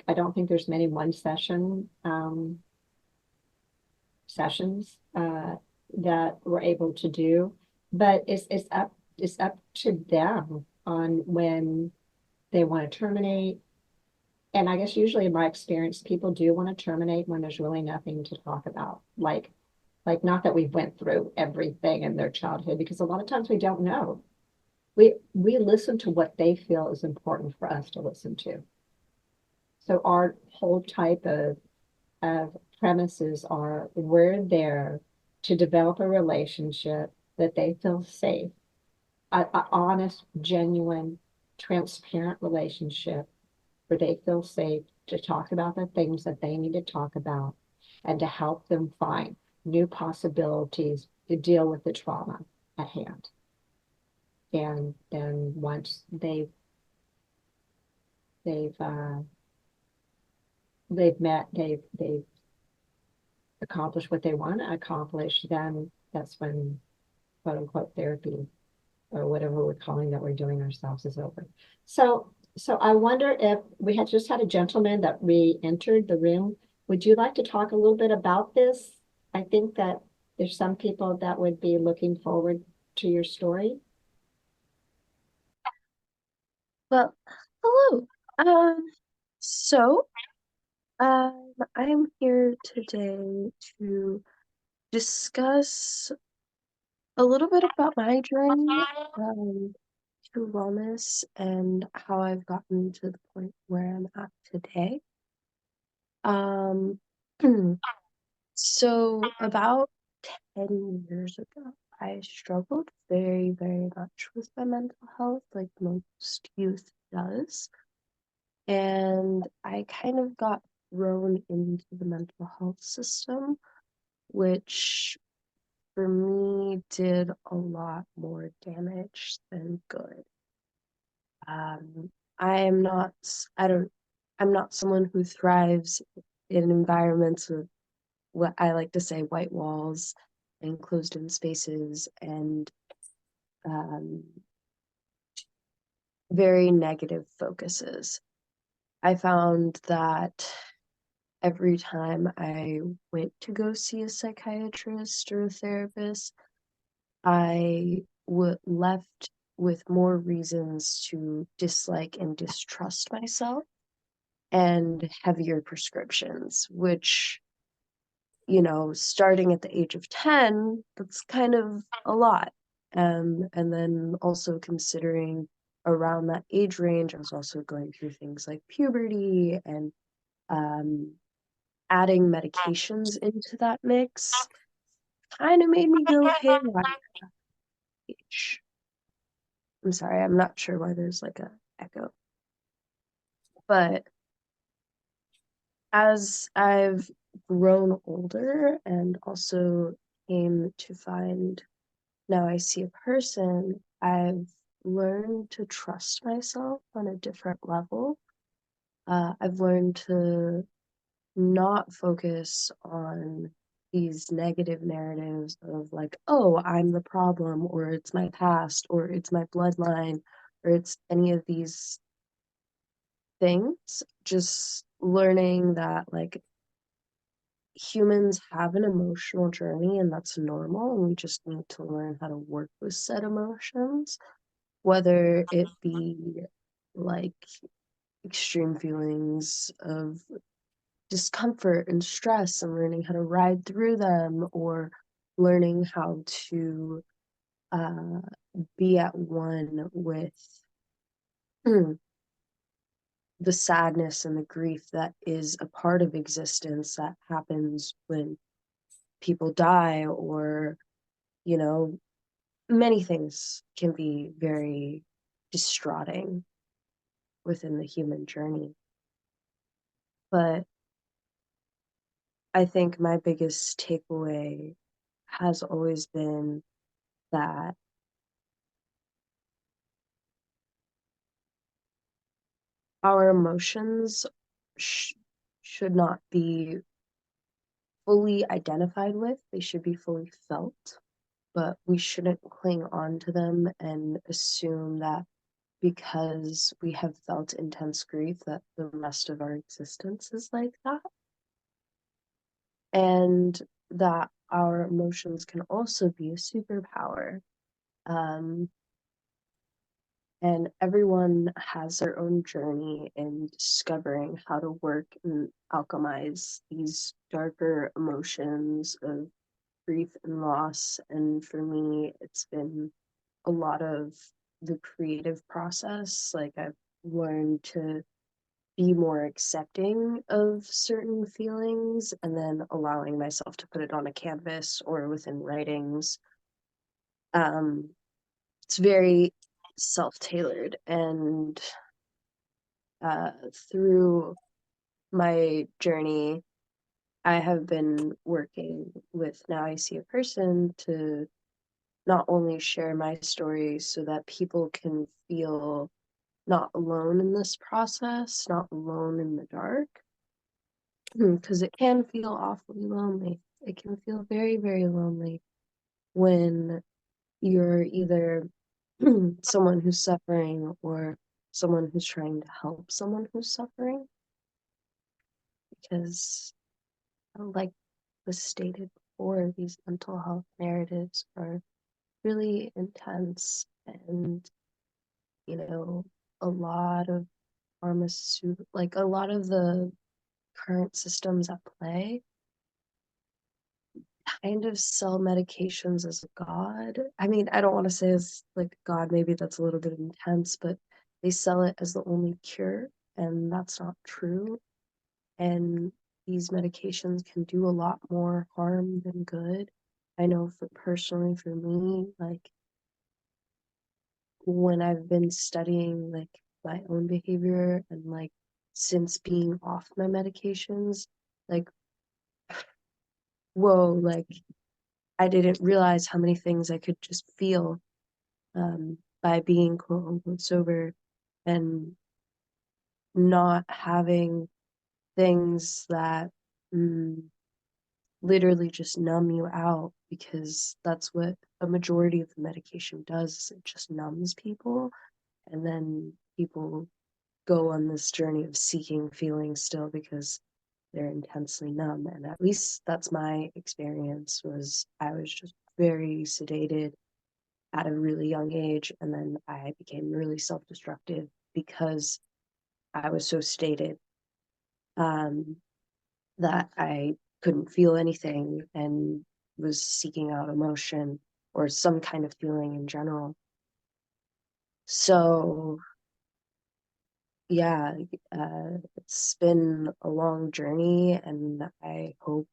I don't think there's many one session sessions that we're able to do, but it's up to them on when they want to terminate. And I guess usually in my experience, people do want to terminate when there's really nothing to talk about. Like not that we went through everything in their childhood, because a lot of times we don't know. We listen to what they feel is important for us to listen to. So our whole type of premises are, we're there to develop a relationship that they feel safe, a honest, genuine, transparent relationship where they feel safe to talk about the things that they need to talk about, and to help them find new possibilities to deal with the trauma at hand. And then once they've accomplished what they want to accomplish, then that's when quote unquote therapy, or whatever we're calling that we're doing ourselves, is over. So I wonder if we had just had a gentleman that re-entered the room. Would you like to talk a little bit about this? I think that there's some people that would be looking forward to your story. Well, hello. So, I'm here today to discuss a little bit about my journey to wellness, and how I've gotten to the point where I'm at today. Um, so about 10 years ago, I struggled very, very much with my mental health, like most youth does. And I kind of got thrown into the mental health system, which for me did a lot more damage than good. I am not, I'm not someone who thrives in environments with what I like to say white walls and closed in spaces and very negative focuses. I found that every time I went to go see a psychiatrist or a therapist, I left with more reasons to dislike and distrust myself and heavier prescriptions, which, you know, starting at the age of 10, that's kind of a lot. And then also considering around that age range, I was also going through things like puberty and adding medications into that mix kind of made me go haywire. I'm sorry, I'm not sure why there's like a echo. But as I've grown older and also came to find Now I See a Person, I've learned to trust myself on a different level. I've learned to not focus on these negative narratives of like, oh, I'm the problem, or it's my past, or it's my bloodline, or it's any of these things. Just learning that like humans have an emotional journey and that's normal, and we just need to learn how to work with said emotions, whether it be like extreme feelings of discomfort and stress and learning how to ride through them, or learning how to be at one with the sadness and the grief that is a part of existence that happens when people die, or, you know, many things can be very distraughting within the human journey. But I think my biggest takeaway has always been that our emotions should not be fully identified with, they should be fully felt, but we shouldn't cling on to them and assume that because we have felt intense grief that the rest of our existence is like that. And that our emotions can also be a superpower. And everyone has their own journey in discovering how to work and alchemize these darker emotions of grief and loss. And for me, it's been a lot of the creative process. Like I've learned to be more accepting of certain feelings and then allowing myself to put it on a canvas or within writings. It's very self-tailored, and through my journey, I have been working with Now I See a Person to not only share my story so that people can feel not alone in this process, not alone in the dark, because it can feel awfully lonely. It can feel very, very lonely when you're either someone who's suffering or someone who's trying to help someone who's suffering. Because, like was stated before, these mental health narratives are really intense, and, you know, a lot of a lot of the current systems at play kind of sell medications as a god. I mean, I don't want to say as like god, maybe that's a little bit intense, but they sell it as the only cure, and that's not true. And these medications can do a lot more harm than good. I know personally for me, like when I've been studying like my own behavior and like since being off my medications, like whoa, like I didn't realize how many things I could just feel by being quote unquote sober. and not having things that literally just numb you out, because that's what a majority of the medication does, is it just numbs people, and then people go on this journey of seeking feelings still because they're intensely numb. And at least that's my experience, was I was just very sedated at a really young age, and then I became really self-destructive because I was so sedated that I couldn't feel anything and was seeking out emotion or some kind of feeling in general. So yeah, it's been a long journey, and I hope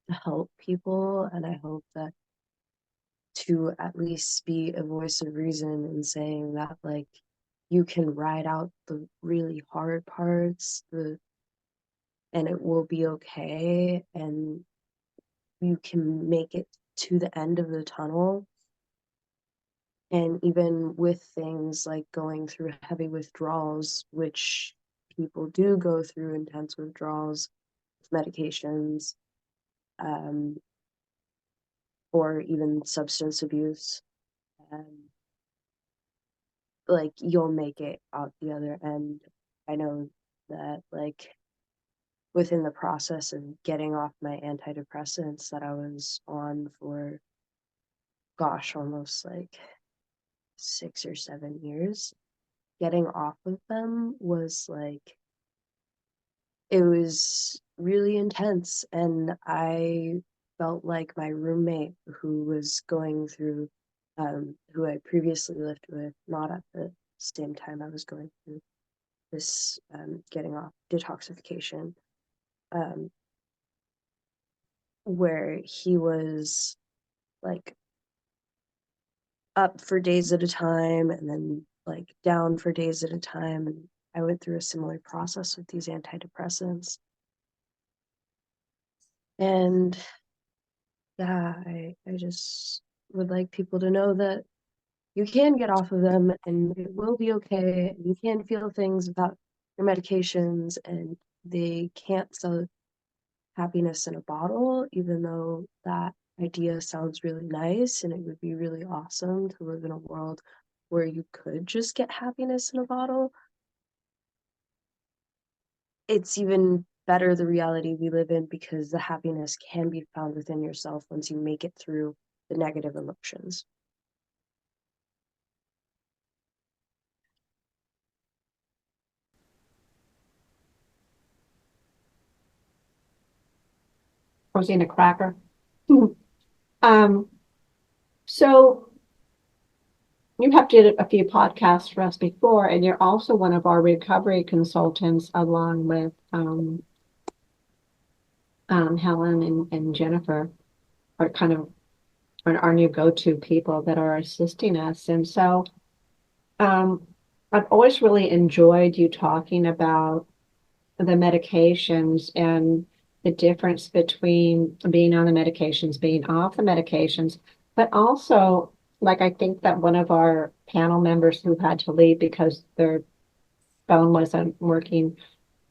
to help people, and I hope that to at least be a voice of reason in saying that, like, you can ride out the really hard parts, and it will be okay, and you can make it to the end of the tunnel. And even with things like going through heavy withdrawals, which people do go through intense withdrawals with medications, or even substance abuse, like, you'll make it out the other end. I know that, like, within the process of getting off my antidepressants that I was on for, gosh, almost like 6 or 7 years, getting off of them was like, it was really intense. And I felt like my roommate, who was going through, who I previously lived with, not at the same time I was going through this getting off detoxification, where he was like up for days at a time and then like down for days at a time. And I went through a similar process with these antidepressants. And yeah, I just would like people to know that you can get off of them and it will be okay. You can feel things about your medications, and they can't sell happiness in a bottle, even though that idea sounds really nice and it would be really awesome to live in a world where you could just get happiness in a bottle. It's even better the reality we live in, because the happiness can be found within yourself once you make it through the negative emotions. Rosina Cracker. Um, so you have did a few podcasts for us before, and you're also one of our recovery consultants, along with Helen and Jennifer, are kind of our new go-to people that are assisting us. And so I've always really enjoyed you talking about the medications and the difference between being on the medications, being off the medications, but also, like, I think that one of our panel members who had to leave because their phone wasn't working.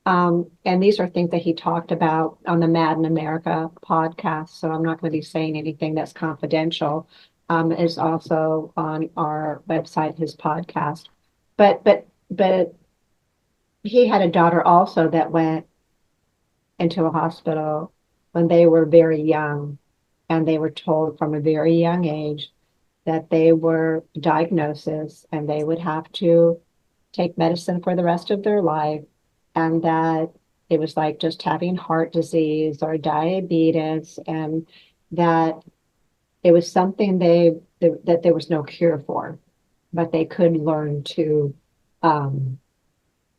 And these are things that he talked about on the Mad in America podcast. So I'm not going to be saying anything that's confidential. Is also on our website, his podcast. But he had a daughter also that went into a hospital when they were very young, and they were told from a very young age that they were diagnosis and they would have to take medicine for the rest of their life, and that it was like just having heart disease or diabetes, and that it was something that there was no cure for, but they could learn to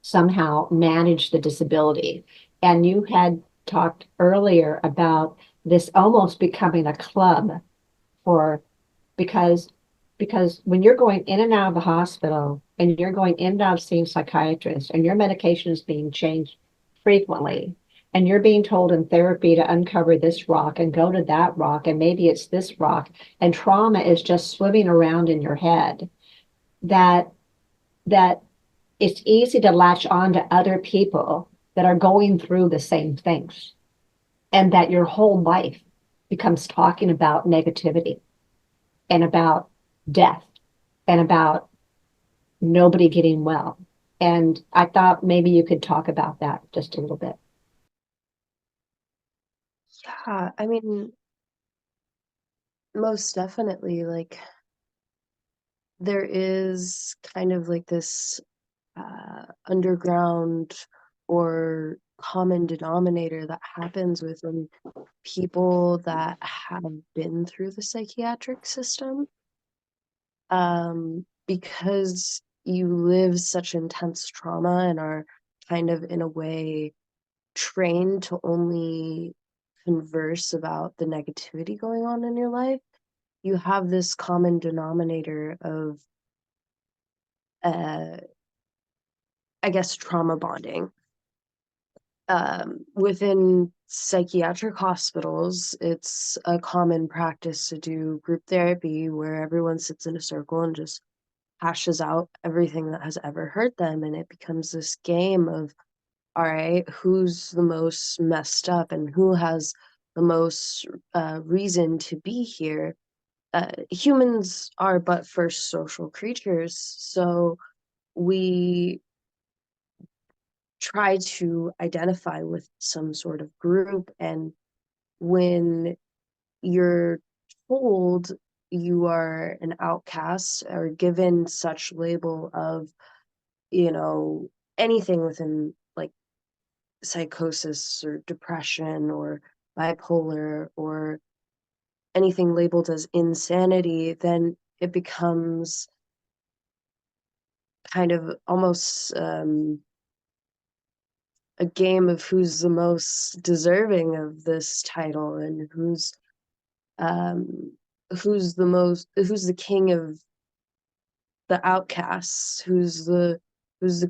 somehow manage the disability. And you had talked earlier about this almost becoming a club for, because when you're going in and out of the hospital and you're going in and out of seeing psychiatrists and your medication is being changed frequently, and you're being told in therapy to uncover this rock and go to that rock, and maybe it's this rock, and trauma is just swimming around in your head, that it's easy to latch on to other people that are going through the same things, and that your whole life becomes talking about negativity and about death and about nobody getting well. And I thought maybe you could talk about that just a little bit. Yeah, I mean, most definitely, like, there is kind of like this underground or common denominator that happens within people that have been through the psychiatric system. Because you live such intense trauma and are kind of in a way trained to only converse about the negativity going on in your life, you have this common denominator of I guess trauma bonding. Within psychiatric hospitals, it's a common practice to do group therapy where everyone sits in a circle and just hashes out everything that has ever hurt them. And it becomes this game of, all right, who's the most messed up and who has the most reason to be here. Humans are but first social creatures, so we try to identify with some sort of group. And when you're told you are an outcast or given such label of, you know, anything within like psychosis or depression or bipolar or anything labeled as insanity, then it becomes kind of almost a game of who's the most deserving of this title and um who's the king of the outcasts, who's the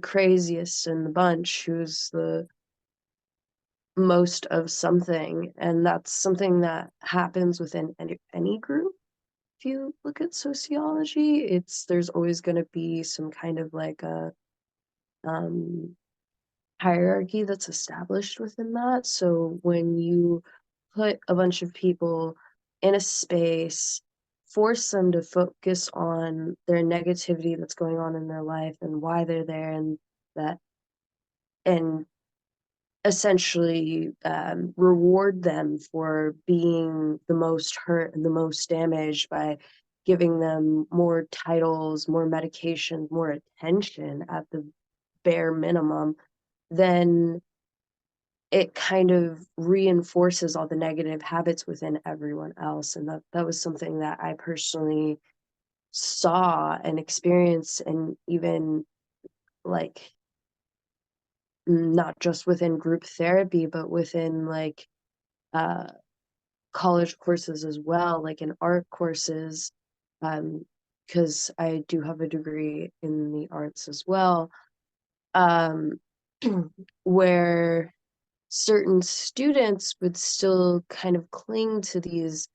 craziest in the bunch, who's the most of something. And that's something that happens within any group. If you look at sociology, there's always going to be some kind of like a um hierarchy that's established within that. So when you put a bunch of people in a space, force them to focus on their negativity that's going on in their life and why they're there, and that, and essentially reward them for being the most hurt and the most damaged by giving them more titles, more medication, more attention at the bare minimum, then it kind of reinforces all the negative habits within everyone else. And that was something that I personally saw and experienced, and even like not just within group therapy, but within like college courses as well, like in art courses, because I do have a degree in the arts as well, um, where certain students would still kind of cling to these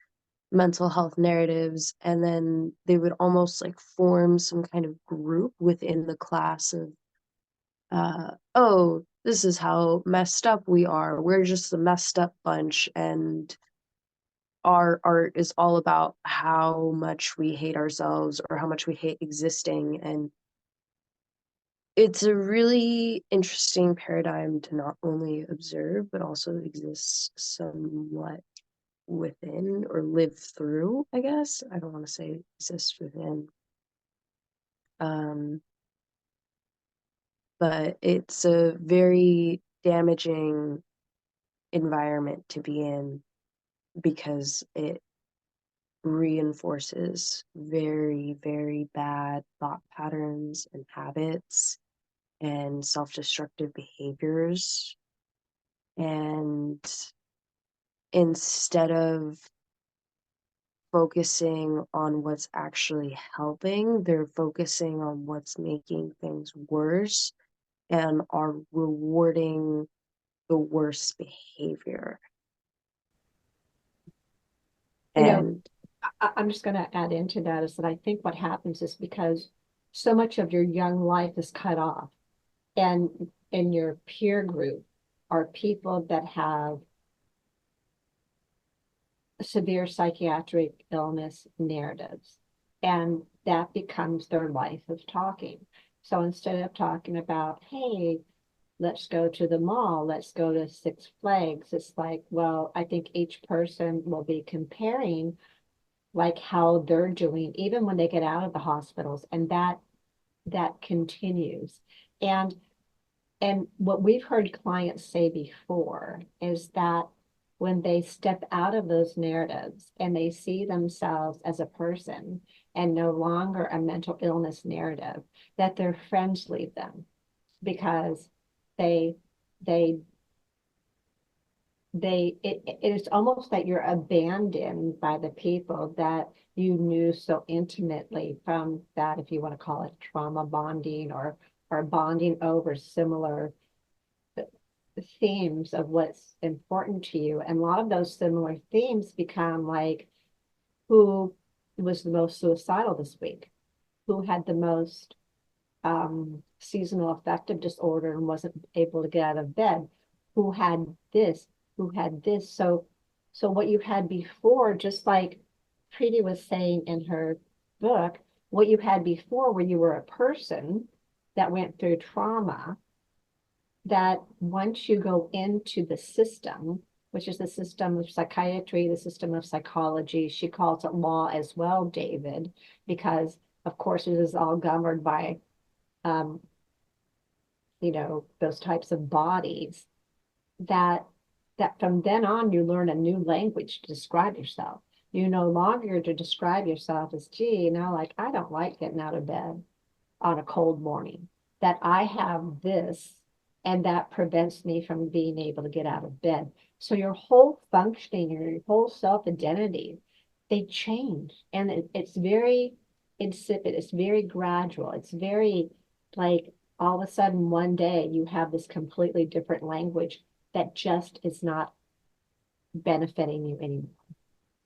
mental health narratives, and then they would almost like form some kind of group within the class of oh, this is how messed up we are, we're just the messed up bunch, and our art is all about how much we hate ourselves or how much we hate existing. And it's a really interesting paradigm to not only observe but also exist somewhat within or live through, I guess. I don't want to say exist within. But it's a very damaging environment to be in because it reinforces very, very bad thought patterns and habits and self-destructive behaviors. And instead of focusing on what's actually helping, they're focusing on what's making things worse and are rewarding the worst behavior. You know, And I'm just going to add into that is that I think what happens is because so much of your young life is cut off and in your peer group are people that have severe psychiatric illness narratives, and that becomes their life of talking. So instead of talking about, hey, let's go to the mall, let's go to Six Flags, it's like, well, I think each person will be comparing like how they're doing, even when they get out of the hospitals, and that continues. And what we've heard clients say before is that when they step out of those narratives and they see themselves as a person and no longer a mental illness narrative, that their friends leave them because they they it's almost like you're abandoned by the people that you knew so intimately from that, if you want to call it trauma bonding or bonding over similar themes of what's important to you. And a lot of those similar themes become like, who was the most suicidal this week? Who had the most seasonal affective disorder and wasn't able to get out of bed? Who had this? Who had this? So what you had before, just like Preeti was saying in her book, what you had before where you were a person that went through trauma, that once you go into the system, which is the system of psychiatry, the system of psychology, she calls it law as well, David, because of course it is all governed by those types of bodies, that from then on you learn a new language to describe yourself. You no longer to describe yourself as, gee, like I don't like getting out of bed on a cold morning, that I have this and that prevents me from being able to get out of bed. So your whole functioning, your whole self-identity, they change. And it's very insipid. It's very gradual. It's very like all of a sudden one day you have this completely different language that just is not benefiting you anymore.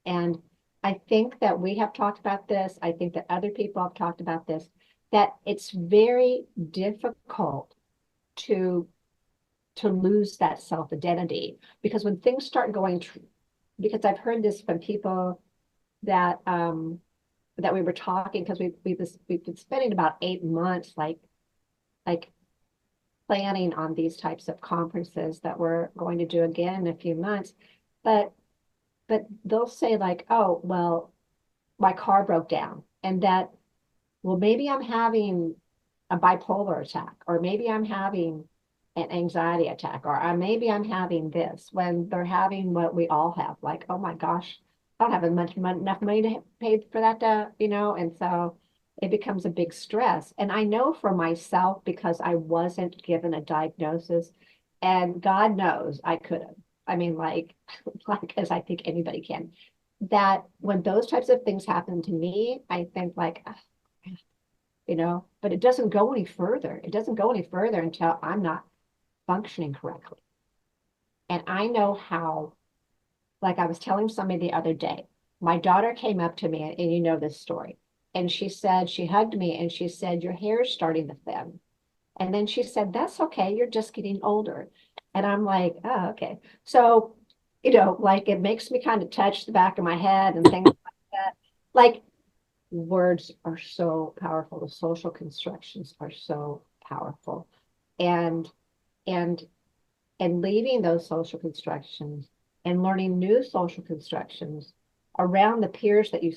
And I think that we have talked about this. I think that other people have talked about this, that it's very difficult to lose that self-identity, because when things start going, because I've heard this from people that that we were talking, because we've been spending about 8 months like planning on these types of conferences that we're going to do again in a few months, but they'll say like, oh, well, my car broke down, and that, well, maybe I'm having a bipolar attack, or maybe I'm having an anxiety attack, or maybe I'm having this, when they're having what we all have, like, oh my gosh, I don't have enough money to pay for that, and so it becomes a big stress. And I know for myself, because I wasn't given a diagnosis, and God knows I could have. I mean, like as I think anybody can, that when those types of things happen to me, I think like, but it doesn't go any further. It doesn't go any further until I'm not functioning correctly. And I know how, like I was telling somebody the other day, my daughter came up to me, and you know this story, and she hugged me, and she said, your hair is starting to thin. And then she said, that's okay, you're just getting older. And I'm like, oh, okay. So, like it makes me kind of touch the back of my head and things like that. Like, words are so powerful. The social constructions are so powerful. And leaving those social constructions and learning new social constructions around the peers that you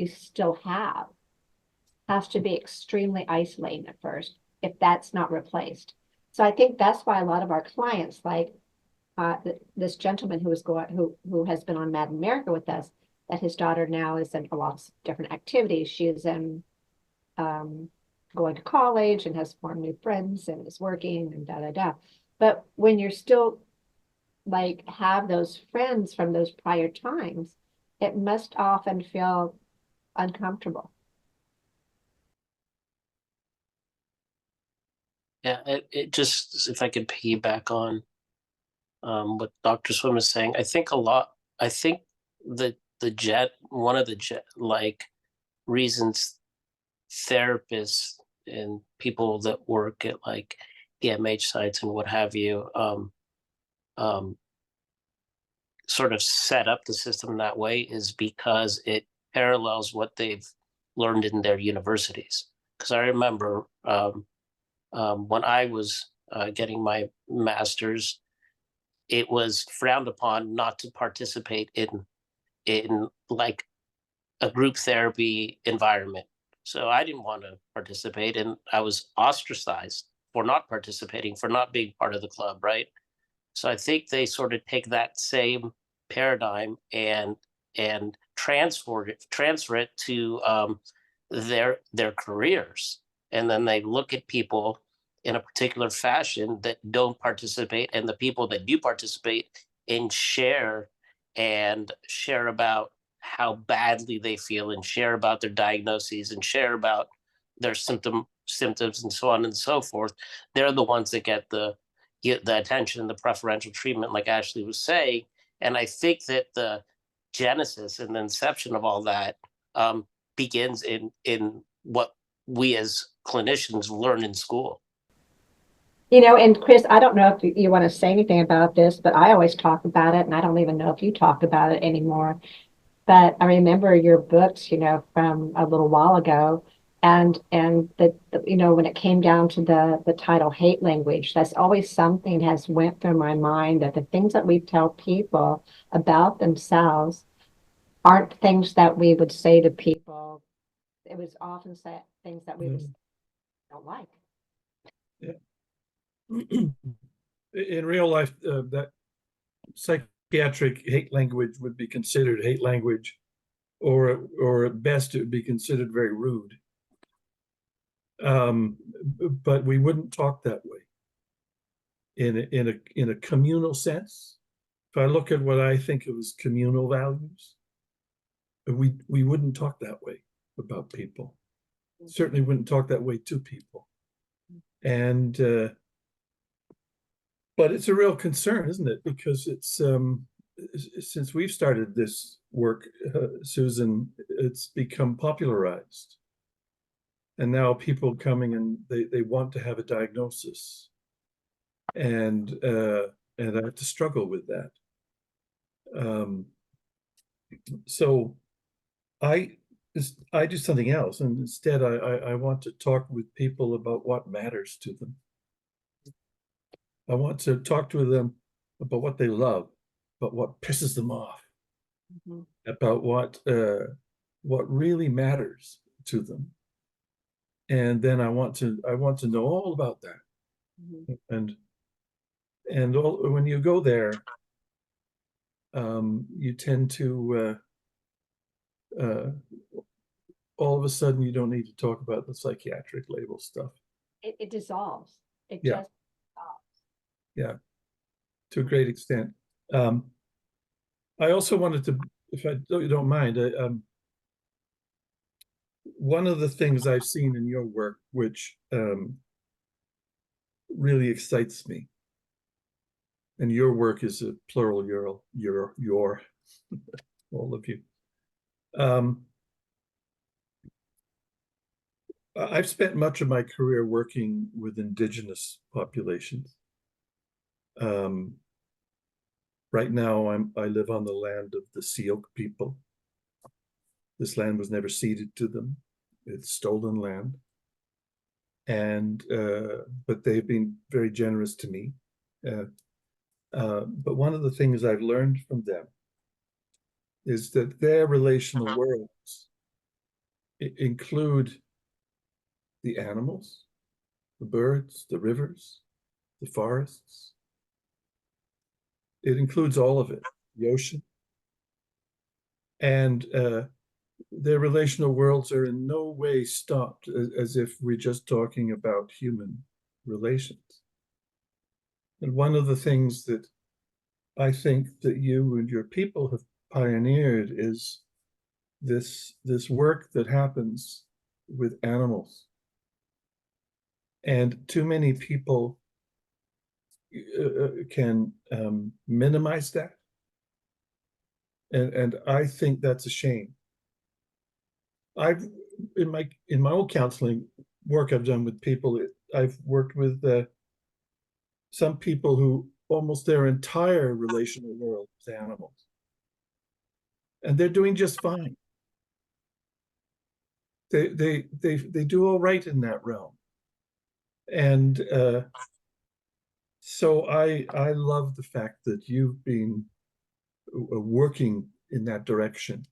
still have has to be extremely isolating at first, if that's not replaced. So I think that's why a lot of our clients, like this gentleman who has been on Mad America with us, that his daughter now is in a lot of different activities. She is in going to college and has formed new friends and is working and da da da. But when you're still like have those friends from those prior times, it must often feel uncomfortable. Yeah, it just, if I could piggyback on what Dr. Swim is saying, I think one of the like reasons therapists and people that work at like EMH sites and what have you, um, sort of set up the system that way is because it parallels what they've learned in their universities. Because I remember when I was getting my master's, it was frowned upon not to participate in like a group therapy environment. So I didn't want to participate, and I was ostracized for not participating, for not being part of the club, right? So I think they sort of take that same paradigm and transfer it to their careers, and then they look at people in a particular fashion that don't participate, and the people that do participate and share about how badly they feel and share about their diagnoses and share about their symptoms and so on and so forth. They're the ones that get the attention, the preferential treatment, like Ashley was saying. And I think that the genesis and the inception of all that begins in what we as clinicians learn in school. And Chris, I don't know if you want to say anything about this, but I always talk about it, and I don't even know if you talk about it anymore. But I remember your books, from a little while ago, and the when it came down to the title hate language, that's always something has went through my mind, that the things that we tell people about themselves aren't things that we would say to people. It was often things that we don't like. Yeah. In real life, that psychiatric hate language would be considered hate language, or at best it would be considered very rude. But we wouldn't talk that way in a communal sense. If I look at what I think of as communal values, we wouldn't talk that way about people. Certainly wouldn't talk that way to people. And but it's a real concern, isn't it? Because it's since we've started this work, Susan, it's become popularized. And now people coming and they want to have a diagnosis. And I have to struggle with that. So I do something else, and instead I want to talk with people about what matters to them. I want to talk to them about what they love, about what pisses them off, about what really matters to them. And then I want to know all about that. And when you go there, you tend to all of a sudden you don't need to talk about the psychiatric label stuff. It dissolves. It Yeah. just dissolves. Yeah, to a great extent. I also wanted to, if you don't mind, one of the things I've seen in your work, which really excites me, and your work is a plural, your all of you. I've spent much of my career working with indigenous populations. Right now, I live on the land of the Sioux people. This land was never ceded to them; it's stolen land. And but they've been very generous to me. But one of the things I've learned from them is that their relational worlds include the animals, the birds, the rivers, the forests. It includes all of it, the ocean. And their relational worlds are in no way stopped as if we're just talking about human relations. And one of the things that I think that you and your people have pioneered is this work that happens with animals. And too many people can minimize that. And I think that's a shame. I've in my own counseling work I've done with people, I've worked with some people who almost their entire relational world is animals. And they're doing just fine. They do all right in that realm. And so I love the fact that you've been working in that direction,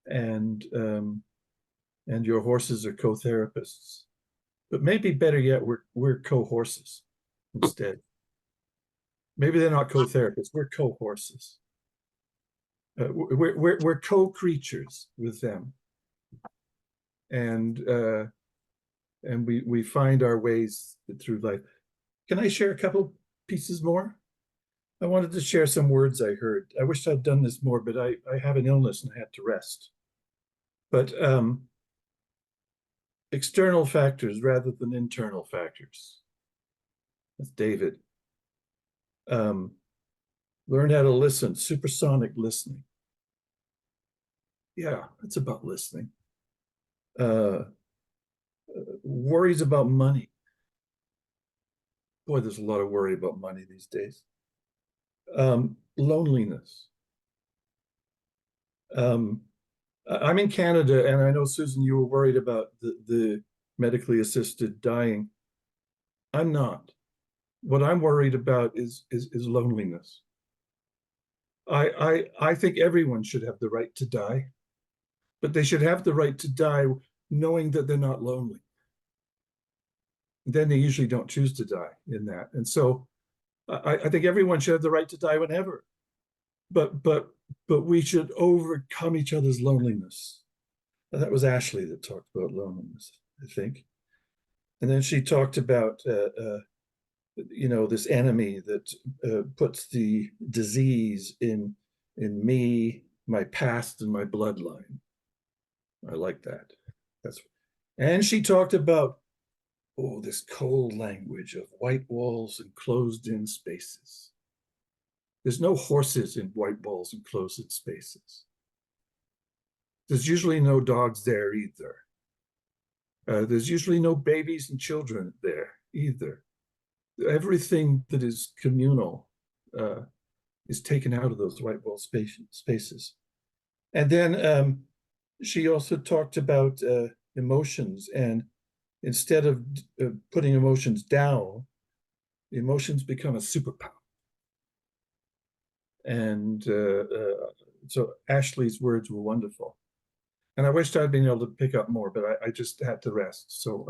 and your horses are co-therapists. But maybe better yet, we're co-horses instead. Maybe they're not co-therapists, we're co-horses. We're co-creatures with them, and we find our ways through life. Can I share a couple pieces more? I wanted to share some words I heard. I wish I'd done this more, but I have an illness and I had to rest. But external factors rather than internal factors. That's David. Learn how to listen, supersonic listening. Yeah, it's about listening. Worries about money. Boy, there's a lot of worry about money these days. Loneliness. I'm in Canada, and I know, Susan, you were worried about the medically assisted dying. I'm not. What I'm worried about is loneliness. I think everyone should have the right to die, but they should have the right to die knowing that they're not lonely. Then they usually don't choose to die in that. And so I think everyone should have the right to die whenever, but we should overcome each other's loneliness. And that was Ashley that talked about loneliness, I think. And then she talked about, this enemy that puts the disease in me, my past, and my bloodline. I like that. And she talked about, this cold language of white walls and closed-in spaces. There's no horses in white walls and closed-in spaces. There's usually no dogs there either. There's usually no babies and children there either. Everything that is communal is taken out of those white wall spaces. And then she also talked about emotions, and instead of putting emotions down, emotions become a superpower. And so Ashley's words were wonderful. And I wished I'd been able to pick up more, but I just had to rest. So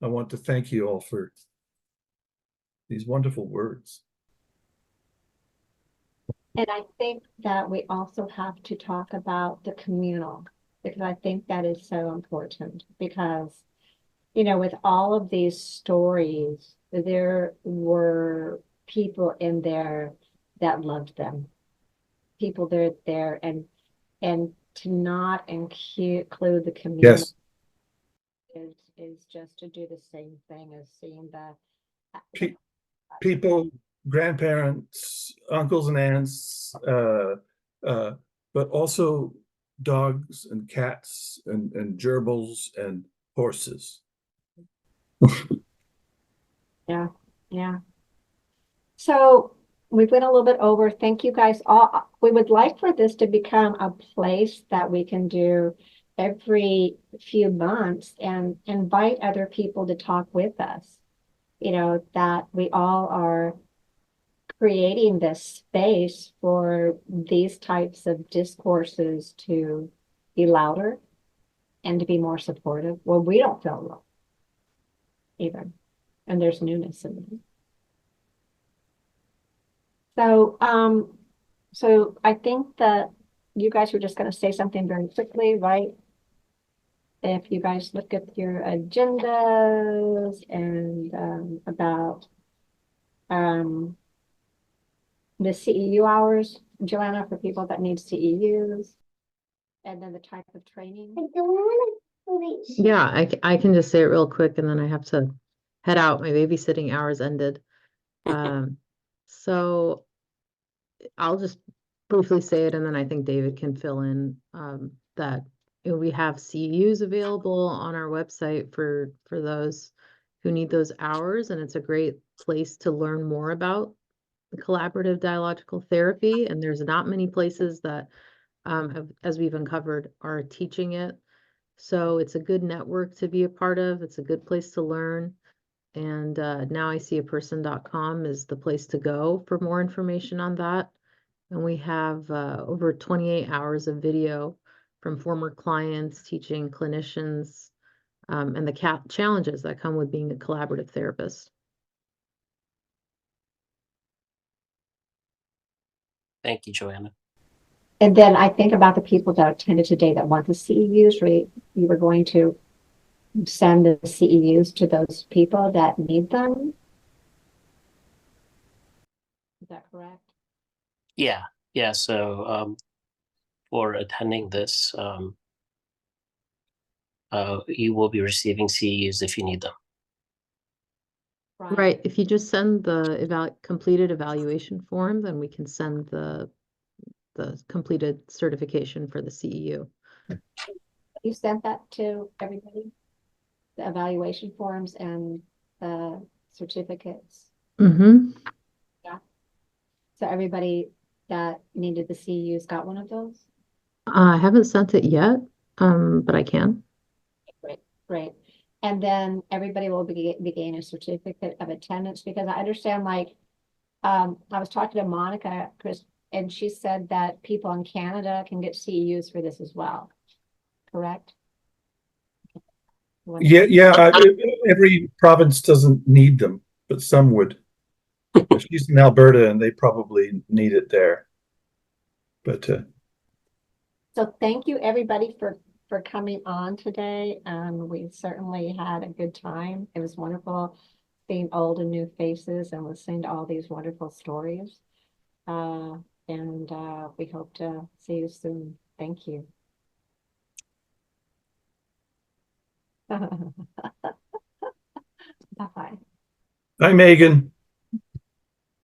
I want to thank you all for these wonderful words. And I think that we also have to talk about the communal, because I think that is so important, because, with all of these stories, there were people in there that loved them. People there and to not include the communal. Yes. Is just to do the same thing as seeing the people, grandparents, uncles and aunts, but also dogs and cats and gerbils and horses. Yeah. So we went a little bit over. Thank you guys all. We would like for this to become a place that we can do every few months and invite other people to talk with us. That we all are creating this space for these types of discourses to be louder and to be more supportive. Well, we don't feel low even, and there's newness in them. So I think that you guys were just going to say something very quickly, right? If you guys look at your agendas and about the CEU hours, Joanna, for people that need CEUs, and then the type of training. Yeah, I can just say it real quick, and then I have to head out. My babysitting hours ended. So I'll just briefly say it, and then I think David can fill in that we have CEUs available on our website for those who need those hours, and it's a great place to learn more about collaborative dialogical therapy. And there's not many places that, as we've uncovered, are teaching it. So it's a good network to be a part of. It's a good place to learn. And nowiseeaperson.com is the place to go for more information on that. And we have over 28 hours of video from former clients teaching clinicians and the challenges that come with being a collaborative therapist. Thank you, Joanna. And then I think about the people that attended today that want the CEUs, right? You were going to send the CEUs to those people that need them. Is that correct? Yeah, yeah. So for attending this, you will be receiving CEUs if you need them. Right. If you just send the completed evaluation form, then we can send the completed certification for the CEU. You sent that to everybody? The evaluation forms and the certificates? Mm-hmm. Yeah. So everybody that needed the CEUs got one of those? I haven't sent it yet, but I can. Great, great. And then everybody will be getting a certificate of attendance, because I understand, like, I was talking to Monica, Chris, and she said that people in Canada can get CEUs for this as well. Correct? Yeah. Every province doesn't need them, but some would. She's in Alberta, and they probably need it there. But So thank you, everybody, for coming on today. We certainly had a good time. It was wonderful seeing old and new faces and listening to all these wonderful stories. And we hope to see you soon. Thank you. Bye-bye. hi, Megan.